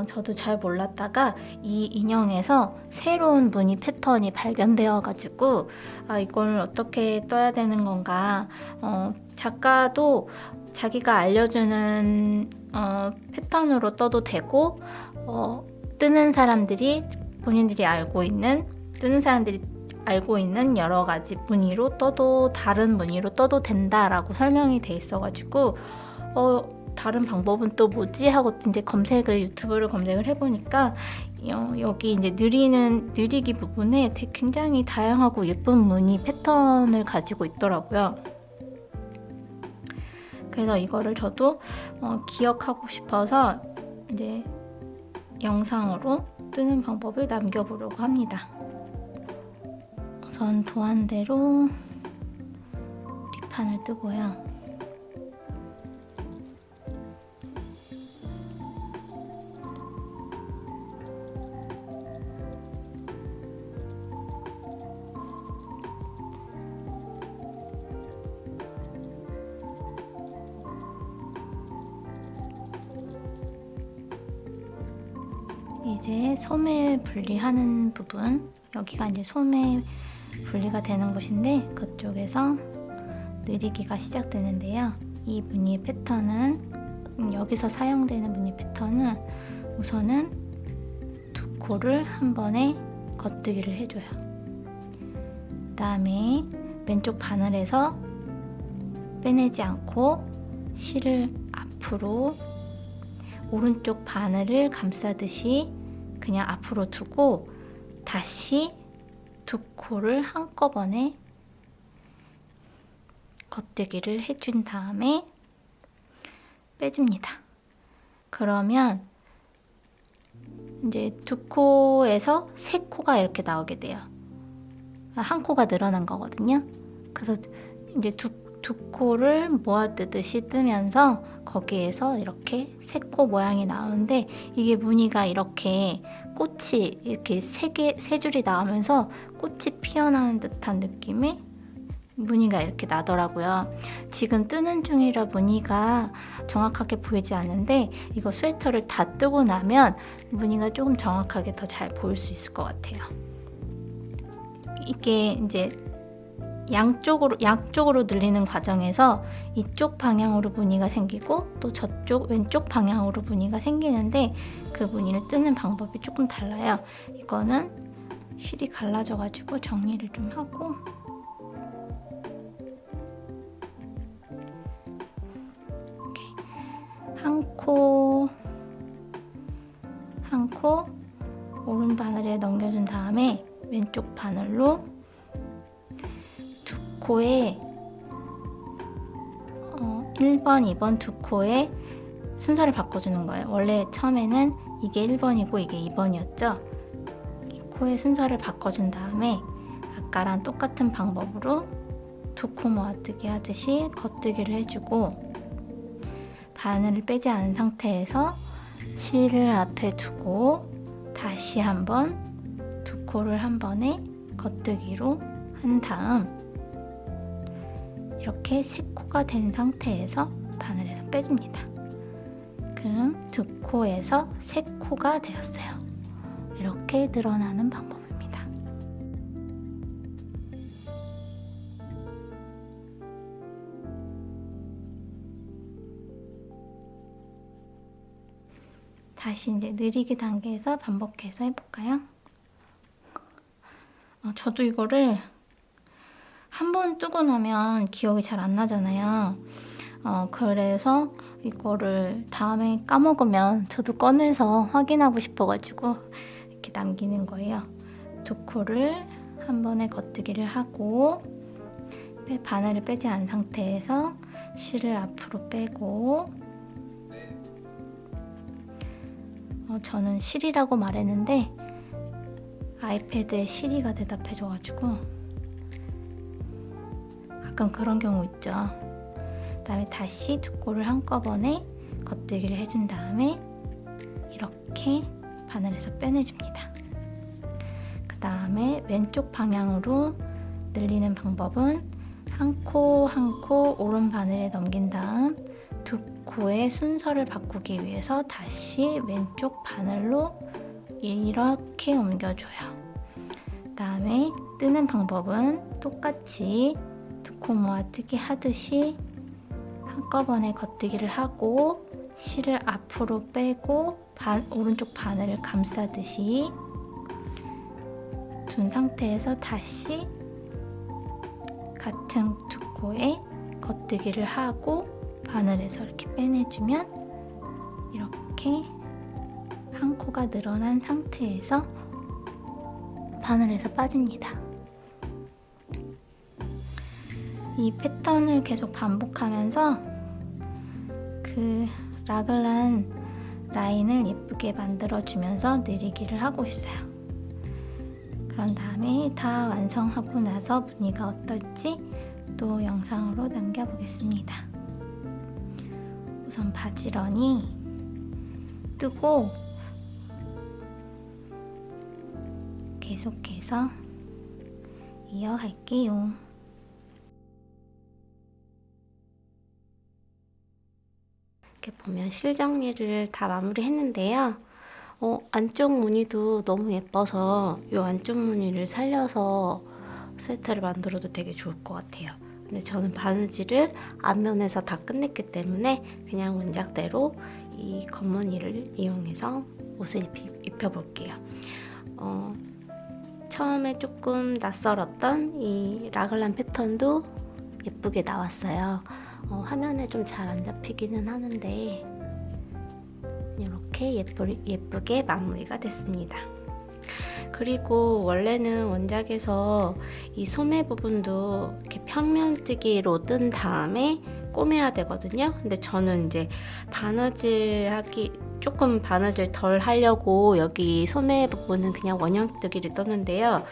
저도 잘 몰랐다가 이 인형에서 새로운 무늬 패턴이 발견되어 가지고 이걸 어떻게 떠야 되는 건가, 작가도 자기가 알려주는 패턴으로 떠도 되고 뜨는 사람들이 알고 있는 여러 가지 무늬로 떠도, 다른 무늬로 떠도 된다라고 설명이 돼 있어가지고 다른 방법은 또 뭐지 하고 이제 유튜브를 검색을 해보니까 여기 이제 느리기 부분에 되게 굉장히 다양하고 예쁜 무늬 패턴을 가지고 있더라고요. 그래서 이거를 저도 기억하고 싶어서 이제 영상으로 뜨는 방법을 남겨보려고 합니다. 우선 도안대로 뒷판을 뜨고요. 이제 소매 분리하는 부분, 여기가 이제 소매 분리가 되는 곳인데 그쪽에서 느리기가 시작되는데요. 이 무늬 패턴은, 여기서 사용되는 무늬 패턴은 우선은 두 코를 한 번에 겉뜨기를 해줘요. 그 다음에 왼쪽 바늘에서 빼내지 않고 실을 앞으로, 오른쪽 바늘을 감싸듯이 그냥 앞으로 두고 다시 두 코를 한꺼번에 겉뜨기를 해준 다음에 빼줍니다. 그러면 이제 두 코에서 세 코가 이렇게 나오게 돼요. 한 코가 늘어난 거거든요. 그래서 이제 두 코를 모아뜨듯이 뜨면서 거기에서 이렇게 세 코 모양이 나오는데, 이게 무늬가 이렇게 꽃이 이렇게 세 줄이 나오면서 꽃이 피어나는 듯한 느낌의 무늬가 이렇게 나더라고요. 지금 뜨는 중이라 무늬가 정확하게 보이지 않는데 이거 스웨터를 다 뜨고 나면 무늬가 조금 정확하게 더 잘 보일 수 있을 것 같아요. 이게 이제 양쪽으로 늘리는 과정에서 이쪽 방향으로 무늬가 생기고 또 저쪽 왼쪽 방향으로 무늬가 생기는데 그 무늬를 뜨는 방법이 조금 달라요. 이거는 실이 갈라져 가지고 정리를 좀 하고, 이렇게 한 코 오른 바늘에 넘겨준 다음에 왼쪽 바늘로 두 코에 1번, 2번 두 코에 순서를 바꿔주는 거예요. 원래 처음에는 이게 1번이고 이게 2번이었죠. 이 코의 순서를 바꿔준 다음에 아까랑 똑같은 방법으로 두 코 모아뜨기 하듯이 겉뜨기를 해주고, 바늘을 빼지 않은 상태에서 실을 앞에 두고 다시 한번 두 코를 한 번에 겉뜨기로 한 다음 이렇게 세 코가 된 상태에서 바늘에서 빼줍니다. 그럼 두 코에서 세 코가 되었어요. 이렇게 늘어나는 방법입니다. 다시 이제 느리기 단계에서 반복해서 해볼까요? 저도 이거를 한 번 뜨고 나면 기억이 잘 안 나잖아요. 그래서 이거를 다음에 까먹으면 저도 꺼내서 확인하고 싶어가지고 이렇게 남기는 거예요. 두 코를 한 번에 겉뜨기를 하고 바늘을 빼지 않은 상태에서 실을 앞으로 빼고, 저는 실이라고 말했는데 아이패드에 시리가 대답해줘가지고 가끔 그런 경우 있죠. 그 다음에 다시 두 코를 한꺼번에 겉뜨기를 해준 다음에 이렇게 바늘에서 빼내줍니다. 그 다음에 왼쪽 방향으로 늘리는 방법은 한 코 한 코 오른 바늘에 넘긴 다음 두 코의 순서를 바꾸기 위해서 다시 왼쪽 바늘로 이렇게 옮겨줘요. 그 다음에 뜨는 방법은 똑같이 두 코 모아뜨기 하듯이 한꺼번에 겉뜨기를 하고 실을 앞으로 빼고 오른쪽 바늘을 감싸듯이 둔 상태에서 다시 같은 두 코에 겉뜨기를 하고 바늘에서 이렇게 빼내주면 이렇게 한 코가 늘어난 상태에서 바늘에서 빠집니다. 이 패턴을 계속 반복하면서 그 라글란 라인을 예쁘게 만들어주면서 느리기를 하고 있어요. 그런 다음에 다 완성하고 나서 무늬가 어떨지 또 영상으로 남겨보겠습니다. 우선 바지런히 뜨고 계속해서 이어갈게요. 이렇게 보면 실 정리를 다 마무리했는데요. 안쪽 무늬도 너무 예뻐서 이 안쪽 무늬를 살려서 스웨터를 만들어도 되게 좋을 것 같아요. 근데 저는 바느질을 앞면에서 다 끝냈기 때문에 그냥 원작대로 이 겉무늬를 이용해서 옷을 입혀볼게요. 처음에 조금 낯설었던 이 라글란 패턴도 예쁘게 나왔어요. 화면에 좀 잘 안 잡히기는 하는데 이렇게 예쁘게 마무리가 됐습니다. 그리고 원래는 원작에서 이 소매 부분도 이렇게 평면뜨기로 뜬 다음에 꼬매야 되거든요. 근데 저는 이제 조금 바느질 덜 하려고 여기 소매 부분은 그냥 원형뜨기를 떴는데요.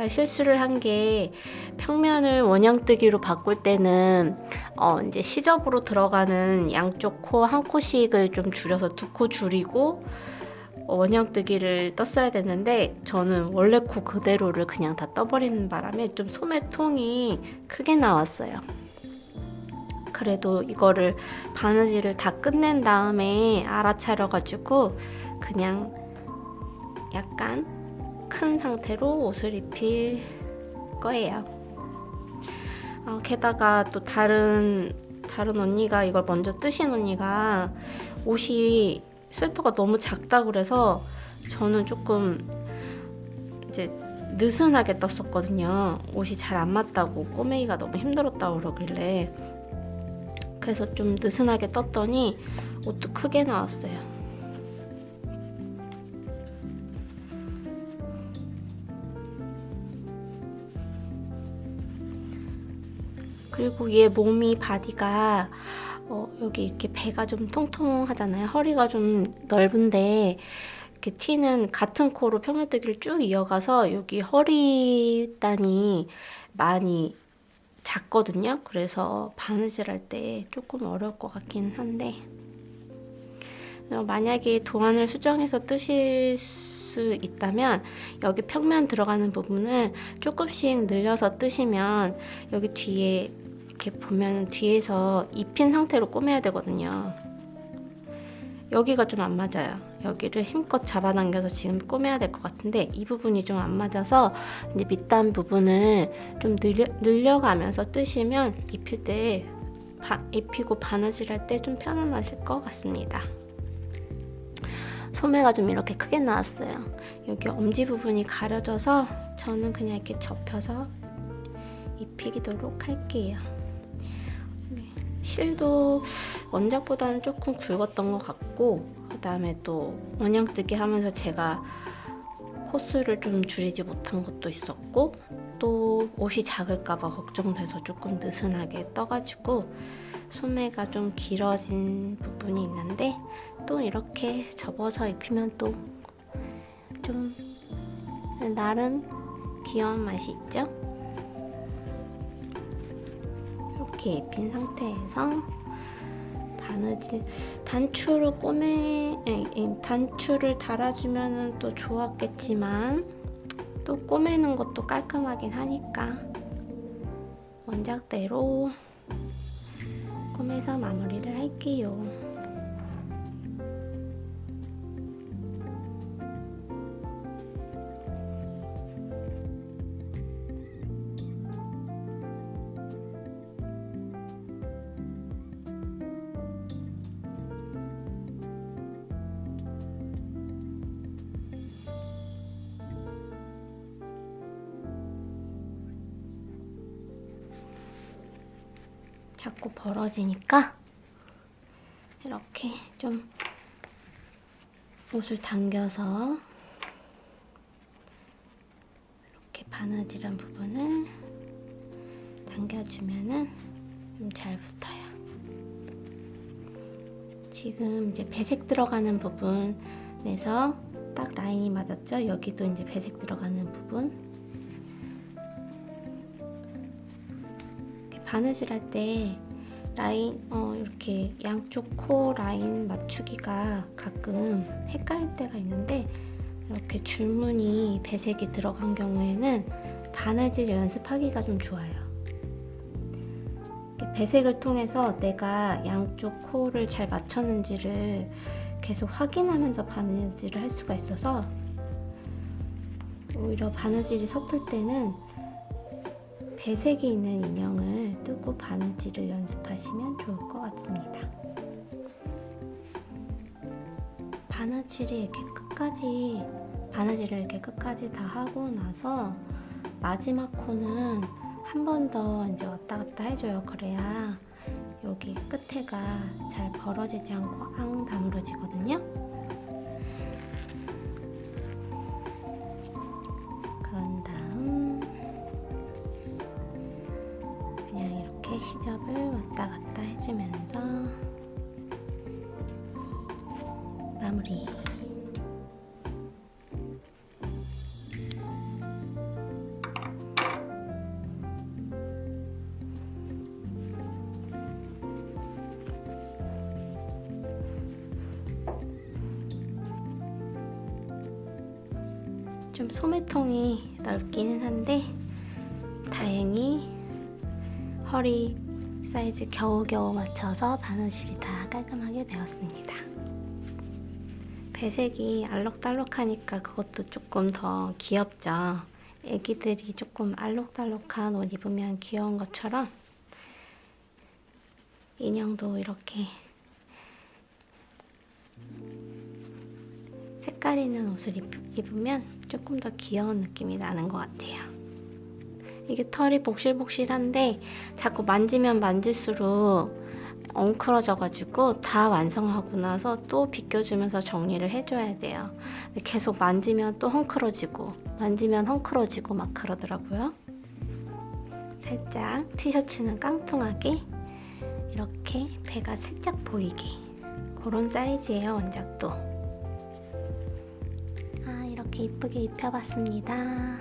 실수를 한 게 평면을 원형뜨기로 바꿀 때는 이제 시접으로 들어가는 양쪽 코 한 코씩을 좀 줄여서 두 코 줄이고 원형뜨기를 떴어야 됐는데 저는 원래 코 그대로를 그냥 다 떠버리는 바람에 좀 소매통이 크게 나왔어요. 그래도 이거를 바느질을 다 끝낸 다음에 알아차려가지고 그냥 약간 큰 상태로 옷을 입힐 거예요. 게다가 또 다른 언니가 이걸 먼저 뜨신 언니가 옷이 스웨터가 너무 작다 그래서 저는 조금 이제 느슨하게 떴었거든요. 옷이 잘 안 맞다고 꼬매기가 너무 힘들었다고 그러길래 그래서 좀 느슨하게 떴더니 옷도 크게 나왔어요. 그리고 얘 몸이 바디가 여기 이렇게 배가 좀 통통하잖아요. 허리가 좀 넓은데 이렇게 티는 같은 코로 평면뜨기를 쭉 이어가서 여기 허리단이 많이 작거든요. 그래서 바느질할 때 조금 어려울 것 같긴 한데 만약에 도안을 수정해서 뜨실 수 있다면 여기 평면 들어가는 부분을 조금씩 늘려서 뜨시면 여기 뒤에 이렇게 보면 뒤에서 입힌 상태로 꼬매야 되거든요. 여기가 좀 안 맞아요. 여기를 힘껏 잡아당겨서 지금 꼬매야 될 것 같은데 이 부분이 좀 안 맞아서 이제 밑단 부분을 좀 늘려가면서 뜨시면 입힐 때 입히고 바느질할 때 좀 편안하실 것 같습니다. 소매가 좀 이렇게 크게 나왔어요. 여기 엄지 부분이 가려져서 저는 그냥 이렇게 접혀서 입히도록 할게요. 실도 원작보다는 조금 굵었던 것 같고 그 다음에 또 원형뜨기 하면서 제가 코스를 좀 줄이지 못한 것도 있었고 또 옷이 작을까봐 걱정돼서 조금 느슨하게 떠가지고 소매가 좀 길어진 부분이 있는데 또 이렇게 접어서 입히면 또 좀 나름 귀여운 맛이 있죠? 이렇게 입힌 상태에서 바느질 단추를 달아주면 또 좋았겠지만 또 꼬매는 것도 깔끔하긴 하니까 원작대로 꼬매서 마무리를 할게요. 자꾸 벌어지니까 이렇게 좀 옷을 당겨서 이렇게 바느질한 부분을 당겨주면은 좀 잘 붙어요. 지금 이제 배색 들어가는 부분에서 딱 라인이 맞았죠? 여기도 이제 배색 들어가는 부분. 바느질할 때 라인 이렇게 양쪽 코 라인 맞추기가 가끔 헷갈릴 때가 있는데 이렇게 줄무늬 배색이 들어간 경우에는 바느질 연습하기가 좀 좋아요. 배색을 통해서 내가 양쪽 코를 잘 맞췄는지를 계속 확인하면서 바느질을 할 수가 있어서 오히려 바느질이 서툴 때는 배색이 있는 인형을 뜨고 바느질을 연습하시면 좋을 것 같습니다. 바느질을 이렇게 끝까지 다 하고 나서 마지막 코는 한 번 더 이제 왔다 갔다 해줘요. 그래야 여기 끝에가 잘 벌어지지 않고 앙 다물어지거든요. 그런 다음 그냥 이렇게 시접을 왔다 갔다 해주면서 마무리. 좀 소매통이 넓기는 한데 다행히 허리 사이즈 겨우겨우 맞춰서 바느질이 다 깔끔하게 되었습니다. 배색이 알록달록하니까 그것도 조금 더 귀엽죠. 애기들이 조금 알록달록한 옷 입으면 귀여운 것처럼 인형도 이렇게 색깔 있는 옷을 입으면 조금 더 귀여운 느낌이 나는 것 같아요. 이게 털이 복실복실한데 자꾸 만지면 만질수록 엉클어져가지고 다 완성하고 나서 또 빗겨주면서 정리를 해줘야 돼요. 계속 만지면 또 헝클어지고 만지면 헝클어지고 막 그러더라고요. 살짝 티셔츠는 깡통하게 이렇게 배가 살짝 보이게 그런 사이즈예요. 원작도. 이렇게 이쁘게 입혀봤습니다.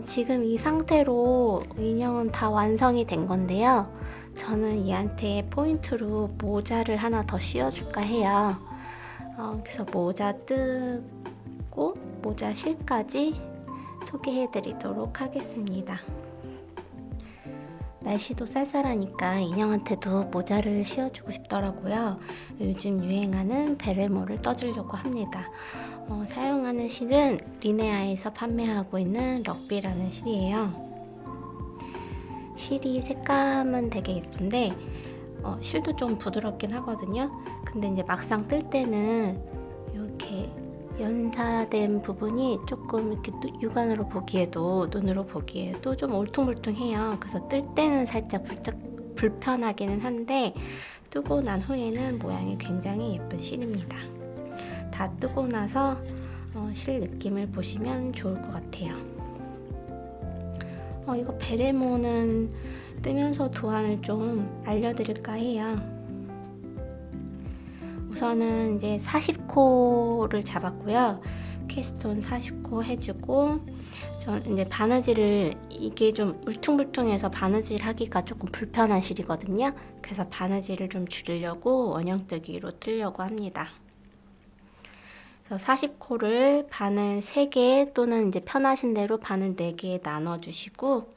지금 이 상태로 인형은 다 완성이 된 건데요. 저는 얘한테 포인트로 모자를 하나 더 씌워줄까 해요. 그래서 모자 뜨고 모자 실까지 소개해드리도록 하겠습니다. 날씨도 쌀쌀하니까 인형한테도 모자를 씌워주고 싶더라고요. 요즘 유행하는 베레모를 떠주려고 합니다. 사용하는 실은 리네아에서 판매하고 있는 럭비라는 실이에요. 실이 색감은 되게 예쁜데 실도 좀 부드럽긴 하거든요. 근데 이제 막상 뜰 때는 이렇게 연사된 부분이 조금 이렇게 육안으로 보기에도 눈으로 보기에도 좀 울퉁불퉁해요. 그래서 뜰 때는 살짝 불편하기는 한데 뜨고 난 후에는 모양이 굉장히 예쁜 실입니다. 다 뜨고 나서 실 느낌을 보시면 좋을 것 같아요. 이거 베레모는 뜨면서 도안을 좀 알려드릴까 해요. 우선은 이제 40코를 잡았고요. 캐스톤 40코 해주고, 전 이제 바느질을 이게 좀 울퉁불퉁해서 바느질 하기가 조금 불편한 실이거든요. 그래서 바느질을 좀 줄이려고 원형뜨기로 뜨려고 합니다. 그래서 40코를 바늘 3개 또는 이제 편하신 대로 바늘 4개 나눠주시고,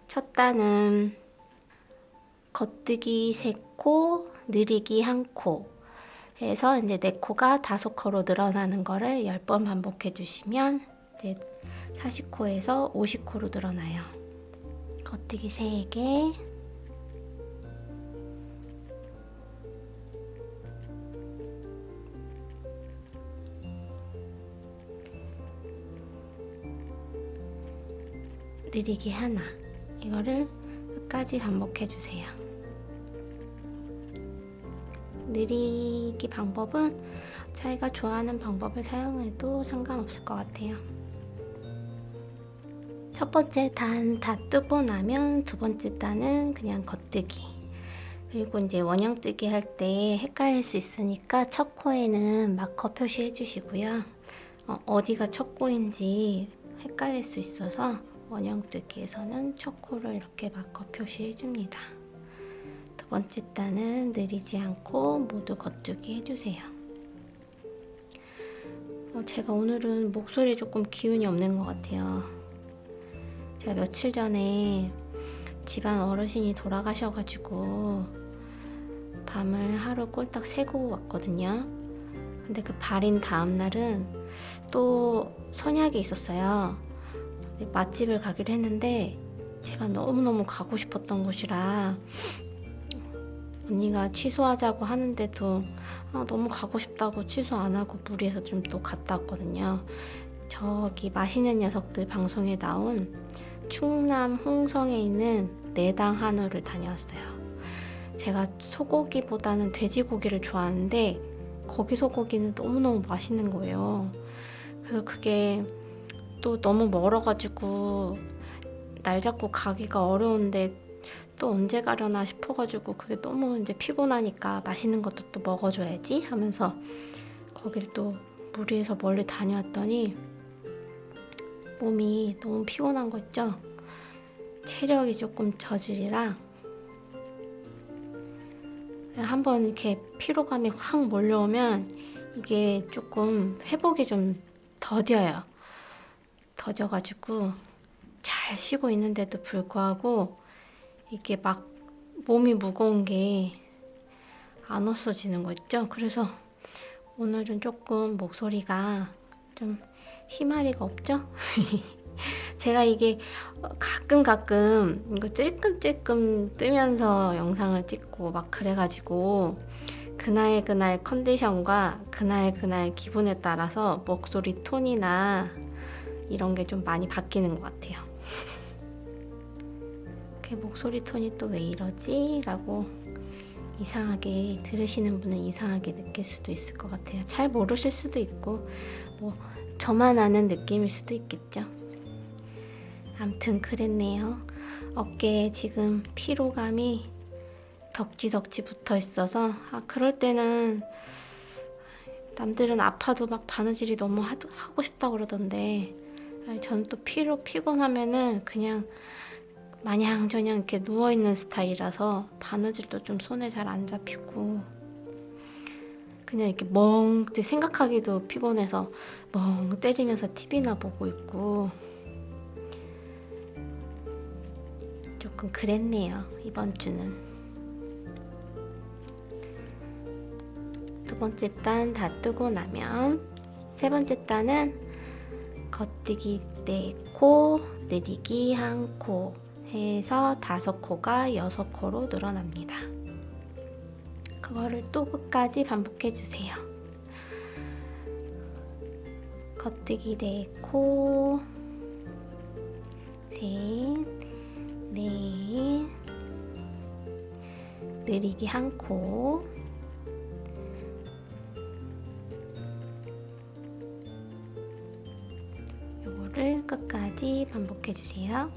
첫 단은 겉뜨기 3코, 느리기 1코 해서 이제 4코가 5코로 늘어나는 거를 10번 반복해 주시면 이제 40코에서 50코로 늘어나요. 겉뜨기 3개, 느리기 하나, 이거를 끝까지 반복해 주세요. 느리기 방법은 자기가 좋아하는 방법을 사용해도 상관없을 것 같아요. 첫 번째 단 다 뜨고 나면 두 번째 단은 그냥 겉뜨기. 그리고 이제 원형뜨기 할 때 헷갈릴 수 있으니까 첫 코에는 마커 표시해 주시고요. 어디가 첫 코인지 헷갈릴 수 있어서 원형뜨기에서는 첫 코를 이렇게 마커 표시해 줍니다. 두 번째 단은 느리지 않고 모두 겉뜨기 해주세요. 제가 오늘은 목소리에 조금 기운이 없는 것 같아요. 제가 며칠 전에 집안 어르신이 돌아가셔가지고 밤을 하루 꼴딱 새고 왔거든요. 근데 그 발인 다음 날은 또 선약이 있었어요. 맛집을 가기로 했는데 제가 너무너무 가고 싶었던 곳이라 언니가 취소하자고 하는데도 너무 가고 싶다고 취소 안 하고 무리해서 좀 또 갔다 왔거든요. 저기 맛있는 녀석들 방송에 나온 충남 홍성에 있는 내당 한우를 다녀왔어요. 제가 소고기보다는 돼지고기를 좋아하는데 거기 소고기는 너무너무 맛있는 거예요. 그래서 그게 또 너무 멀어가지고 날 잡고 가기가 어려운데 또 언제 가려나 싶어가지고 그게 너무 이제 피곤하니까 맛있는 것도 또 먹어줘야지 하면서 거길 또 무리해서 멀리 다녀왔더니 몸이 너무 피곤한 거 있죠? 체력이 조금 저질이라 한번 이렇게 피로감이 확 몰려오면 이게 조금 회복이 좀 더뎌요. 더뎌가지고 잘 쉬고 있는데도 불구하고 이게 막 몸이 무거운 게 안 없어지는 거 있죠? 그래서 오늘은 조금 목소리가 좀 희마리가 없죠? 제가 이게 가끔 이거 찔끔찔끔 뜨면서 영상을 찍고 막 그래가지고 그날 컨디션과 그날 기분에 따라서 목소리 톤이나 이런 게 좀 많이 바뀌는 것 같아요. 목소리 톤이 또 왜 이러지? 라고 이상하게 들으시는 분은 이상하게 느낄 수도 있을 것 같아요. 잘 모르실 수도 있고 뭐 저만 아는 느낌일 수도 있겠죠. 아무튼 그랬네요. 어깨에 지금 피로감이 덕지덕지 붙어 있어서 그럴 때는 남들은 아파도 막 바느질이 너무 하고 싶다고 그러던데 저는 또 피곤하면은 그냥 마냥저냥 이렇게 누워있는 스타일이라서 바느질도 좀 손에 잘 안 잡히고 그냥 이렇게 멍 생각하기도 피곤해서 멍 때리면서 TV나 보고 있고 조금 그랬네요. 이번 주는. 두 번째 단 다 뜨고 나면 세 번째 단은 겉뜨기 4코, 느리기 1코 해서 5코가 6코로 늘어납니다. 그거를 또 끝까지 반복해 주세요. 겉뜨기 4코, 셋, 넷, 느리기 1코, 요거를 끝까지 반복해 주세요.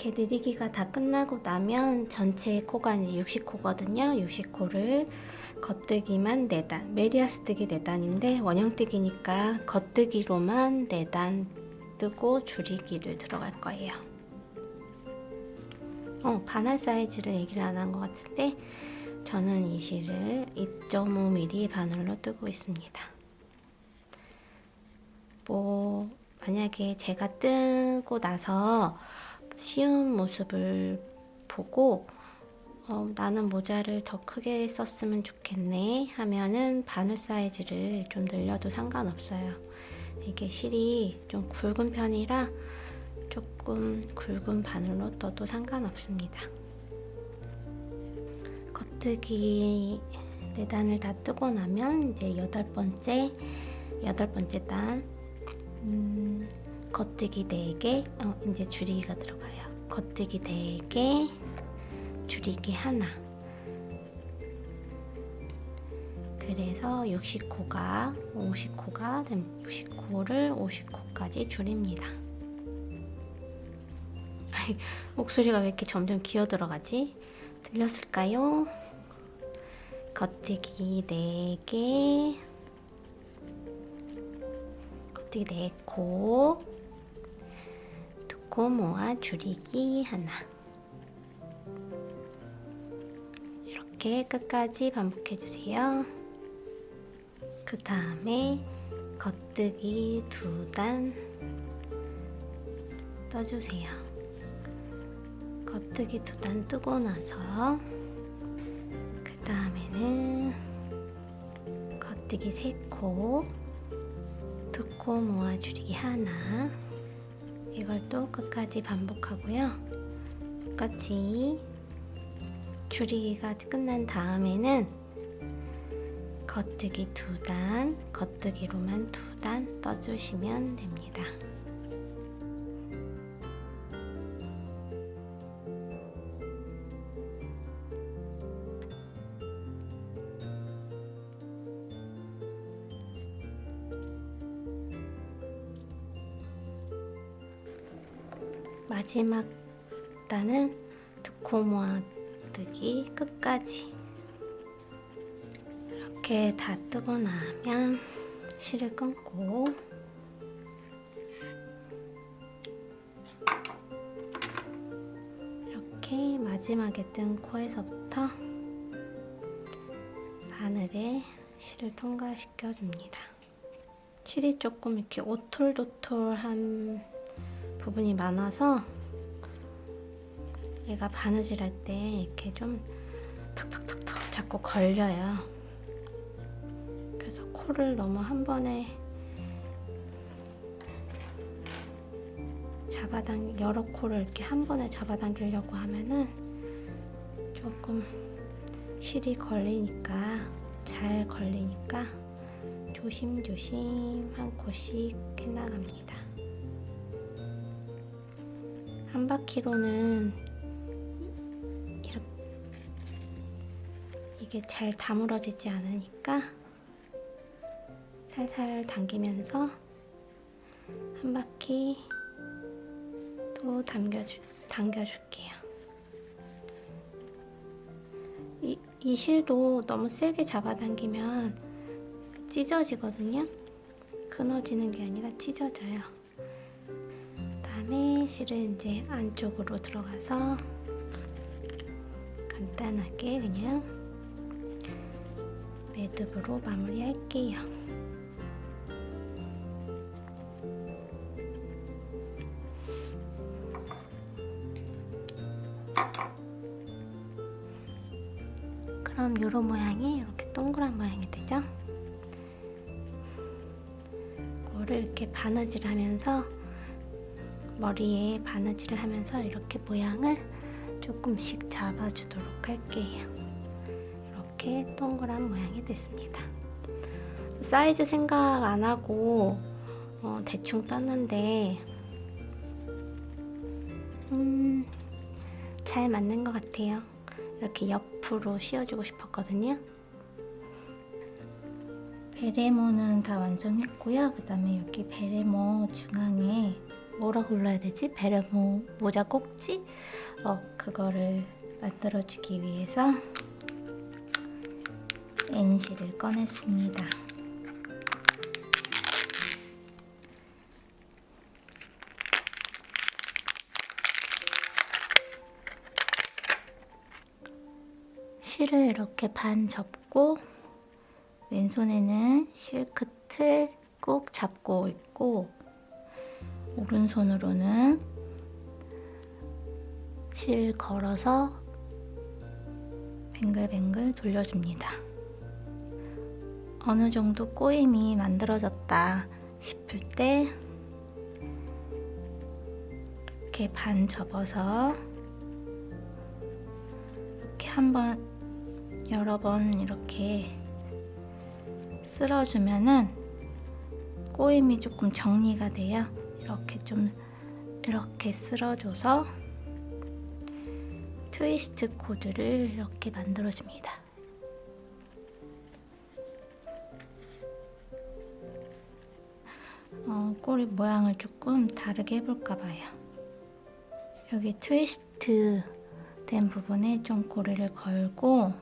이렇게 느리기가 다 끝나고 나면 전체 코가 이제 60코거든요. 60코를 겉뜨기만 4단, 메리아스뜨기 4단인데 원형뜨기니까 겉뜨기로만 4단 뜨고 줄이기를 들어갈 거예요. 바늘 사이즈를 얘기를 안 한 것 같은데 저는 이 실을 2.5mm 바늘로 뜨고 있습니다. 뭐 만약에 제가 뜨고 나서 쉬운 모습을 보고 나는 모자를 더 크게 썼으면 좋겠네 하면은 바늘 사이즈를 좀 늘려도 상관없어요. 이게 실이 좀 굵은 편이라 조금 굵은 바늘로 떠도 상관없습니다. 겉뜨기 4단을 다 뜨고 나면 이제 여덟 번째 단 겉뜨기 4개, 이제 줄이기가 들어가요. 겉뜨기 4개, 줄이기 1. 그래서 60코가 50코가 되면 60코를 50코까지 줄입니다. 목소리가 왜 이렇게 점점 기어 들어가지? 들렸을까요? 겉뜨기 4개, 겉뜨기 4코, 2코 모아 줄이기 1. 이렇게 끝까지 반복해주세요. 그 다음에 겉뜨기 2단 떠주세요. 겉뜨기 2단 뜨고 나서 그 다음에는 겉뜨기 3코, 2코 모아 줄이기 1. 이걸 또 끝까지 반복하고요. 똑같이 줄이기가 끝난 다음에는 겉뜨기 2단, 겉뜨기로만 2단 떠주시면 됩니다. 마지막 단은 2코 모아 뜨기 끝까지 이렇게 다 뜨고 나면 실을 끊고 이렇게 마지막에 뜬 코에서부터 바늘에 실을 통과시켜 줍니다. 실이 조금 이렇게 오톨도톨한 부분이 많아서 얘가 바느질 할 때 이렇게 좀 탁탁탁탁 자꾸 걸려요. 그래서 코를 너무 한 번에 여러 코를 이렇게 한 번에 잡아당기려고 하면은 조금 실이 잘 걸리니까 조심조심 한 코씩 해나갑니다. 한 바퀴로는 이게 잘 다물어지지 않으니까 살살 당기면서 한 바퀴 또 당겨줄게요. 이 실도 너무 세게 잡아당기면 찢어지거든요. 끊어지는 게 아니라 찢어져요. 그다음에 실은 이제 안쪽으로 들어가서 간단하게 그냥 매듭으로 마무리할게요. 그럼 요런 모양이 이렇게 동그란 모양이 되죠? 이거를 이렇게 바느질 하면서 머리에 바느질을 하면서 이렇게 모양을 조금씩 잡아주도록 할게요. 이렇게 동그란 모양이 됐습니다. 사이즈 생각 안 하고 대충 떴는데 잘 맞는 것 같아요. 이렇게 옆으로 씌워주고 싶었거든요. 베레모는 다 완성했고요. 그 다음에 여기 베레모 중앙에 뭐라고 불러야 되지? 베레모 모자 꼭지? 그거를 만들어주기 위해서 N실을 꺼냈습니다. 실을 이렇게 반 접고 왼손에는 실끝을 꾹 잡고 있고 오른손으로는 실 걸어서 뱅글뱅글 돌려줍니다. 어느 정도 꼬임이 만들어졌다 싶을 때 이렇게 반 접어서 이렇게 여러 번 이렇게 쓸어주면은 꼬임이 조금 정리가 돼요. 이렇게 쓸어줘서 트위스트 코드를 이렇게 만들어줍니다. 꼬리 모양을 조금 다르게 해볼까 봐요. 여기 트위스트 된 부분에 좀 고리를 걸고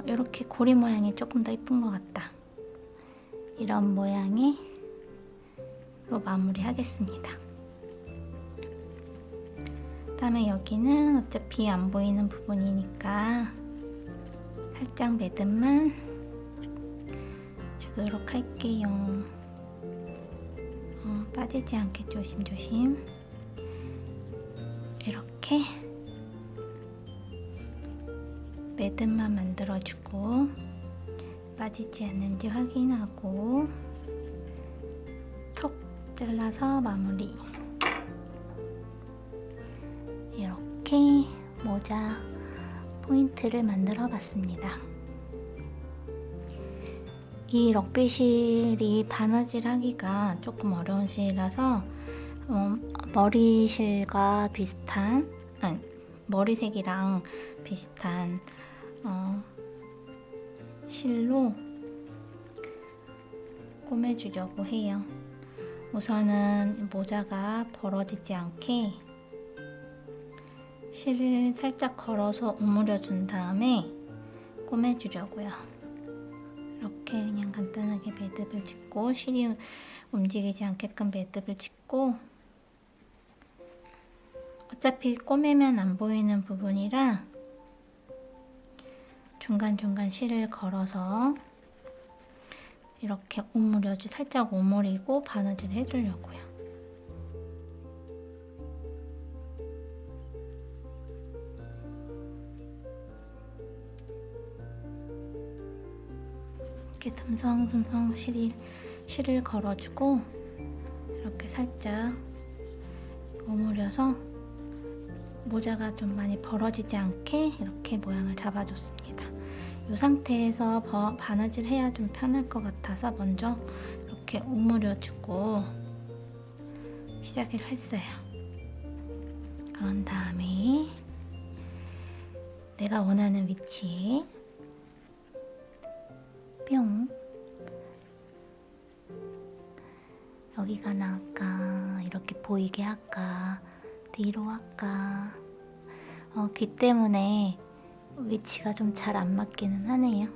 이렇게 고리 모양이 조금 더 이쁜 것 같다. 이런 모양으로 마무리 하겠습니다. 그 다음에 여기는 어차피 안 보이는 부분이니까 살짝 매듭만 주도록 할게요. 빠지지 않게 조심조심 이렇게 매듭만 만들어주고 빠지지 않는지 확인하고 톡 잘라서 마무리. 이렇게 모자 포인트를 만들어 봤습니다. 이 럭비실이 바느질 하기가 조금 어려운 실이라서 머리실과 비슷한 머리색이랑 비슷한 실로 꼬매주려고 해요. 우선은 모자가 벌어지지 않게 실을 살짝 걸어서 오므려 준 다음에 꼬매주려고요. 이렇게 그냥 간단하게 매듭을 짓고 실이 움직이지 않게끔 매듭을 짓고 어차피 꼬매면 안 보이는 부분이라 중간중간 실을 걸어서 이렇게 살짝 오므리고 바느질 해주려고요. 이렇게 듬성듬성 실을 걸어주고 이렇게 살짝 오므려서 모자가 좀 많이 벌어지지 않게 이렇게 모양을 잡아줬습니다. 이 상태에서 바느질 해야 좀 편할 것 같아서 먼저 이렇게 오므려주고 시작을 했어요. 그런 다음에 내가 원하는 위치에 뿅, 여기가 나을까, 이렇게 보이게 할까, 뒤로 할까. 귀 때문에 위치가 좀 잘 안 맞기는 하네요.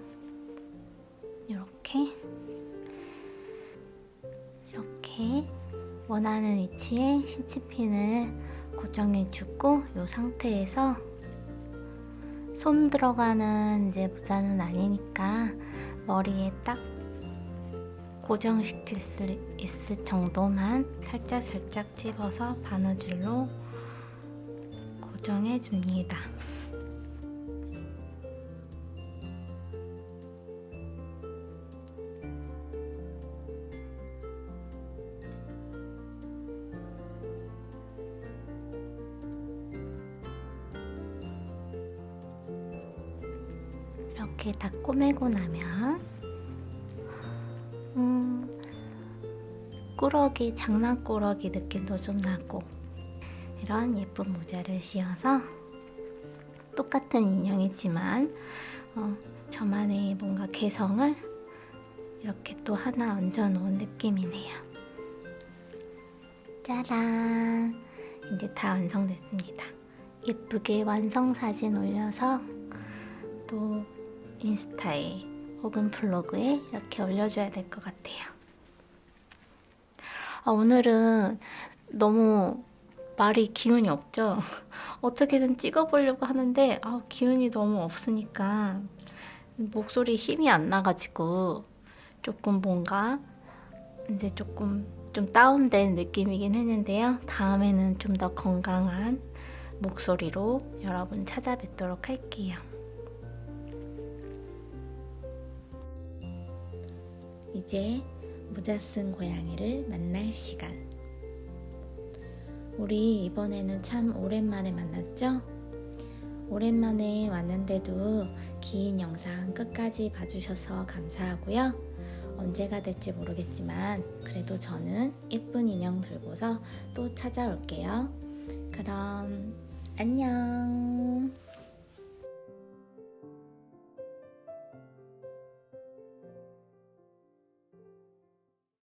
이렇게 원하는 위치에 시치핀을 고정해주고, 이 상태에서 솜 들어가는 이제 모자는 아니니까 머리에 딱 고정시킬 수 있을 정도만 살짝 집어서 바느질로 고정해 줍니다. 이렇게 다 꼬매고 나면 꾸러기, 장난꾸러기 느낌도 좀 나고 이런 예쁜 모자를 씌워서 똑같은 인형이지만 저만의 뭔가 개성을 이렇게 또 하나 얹어놓은 느낌이네요. 짜란! 이제 다 완성됐습니다. 예쁘게 완성 사진 올려서 또 인스타에 혹은 블로그에 이렇게 올려줘야 될 것 같아요. 오늘은 너무 말이 기운이 없죠? 어떻게든 찍어보려고 하는데 기운이 너무 없으니까 목소리 힘이 안 나가지고 조금 뭔가 이제 조금 좀 다운된 느낌이긴 했는데요. 다음에는 좀 더 건강한 목소리로 여러분 찾아뵙도록 할게요. 이제 모자 쓴 고양이를 만날 시간. 우리 이번에는 참 오랜만에 만났죠? 오랜만에 왔는데도 긴 영상 끝까지 봐주셔서 감사하고요. 언제가 될지 모르겠지만 그래도 저는 예쁜 인형 들고서 또 찾아올게요. 그럼 안녕.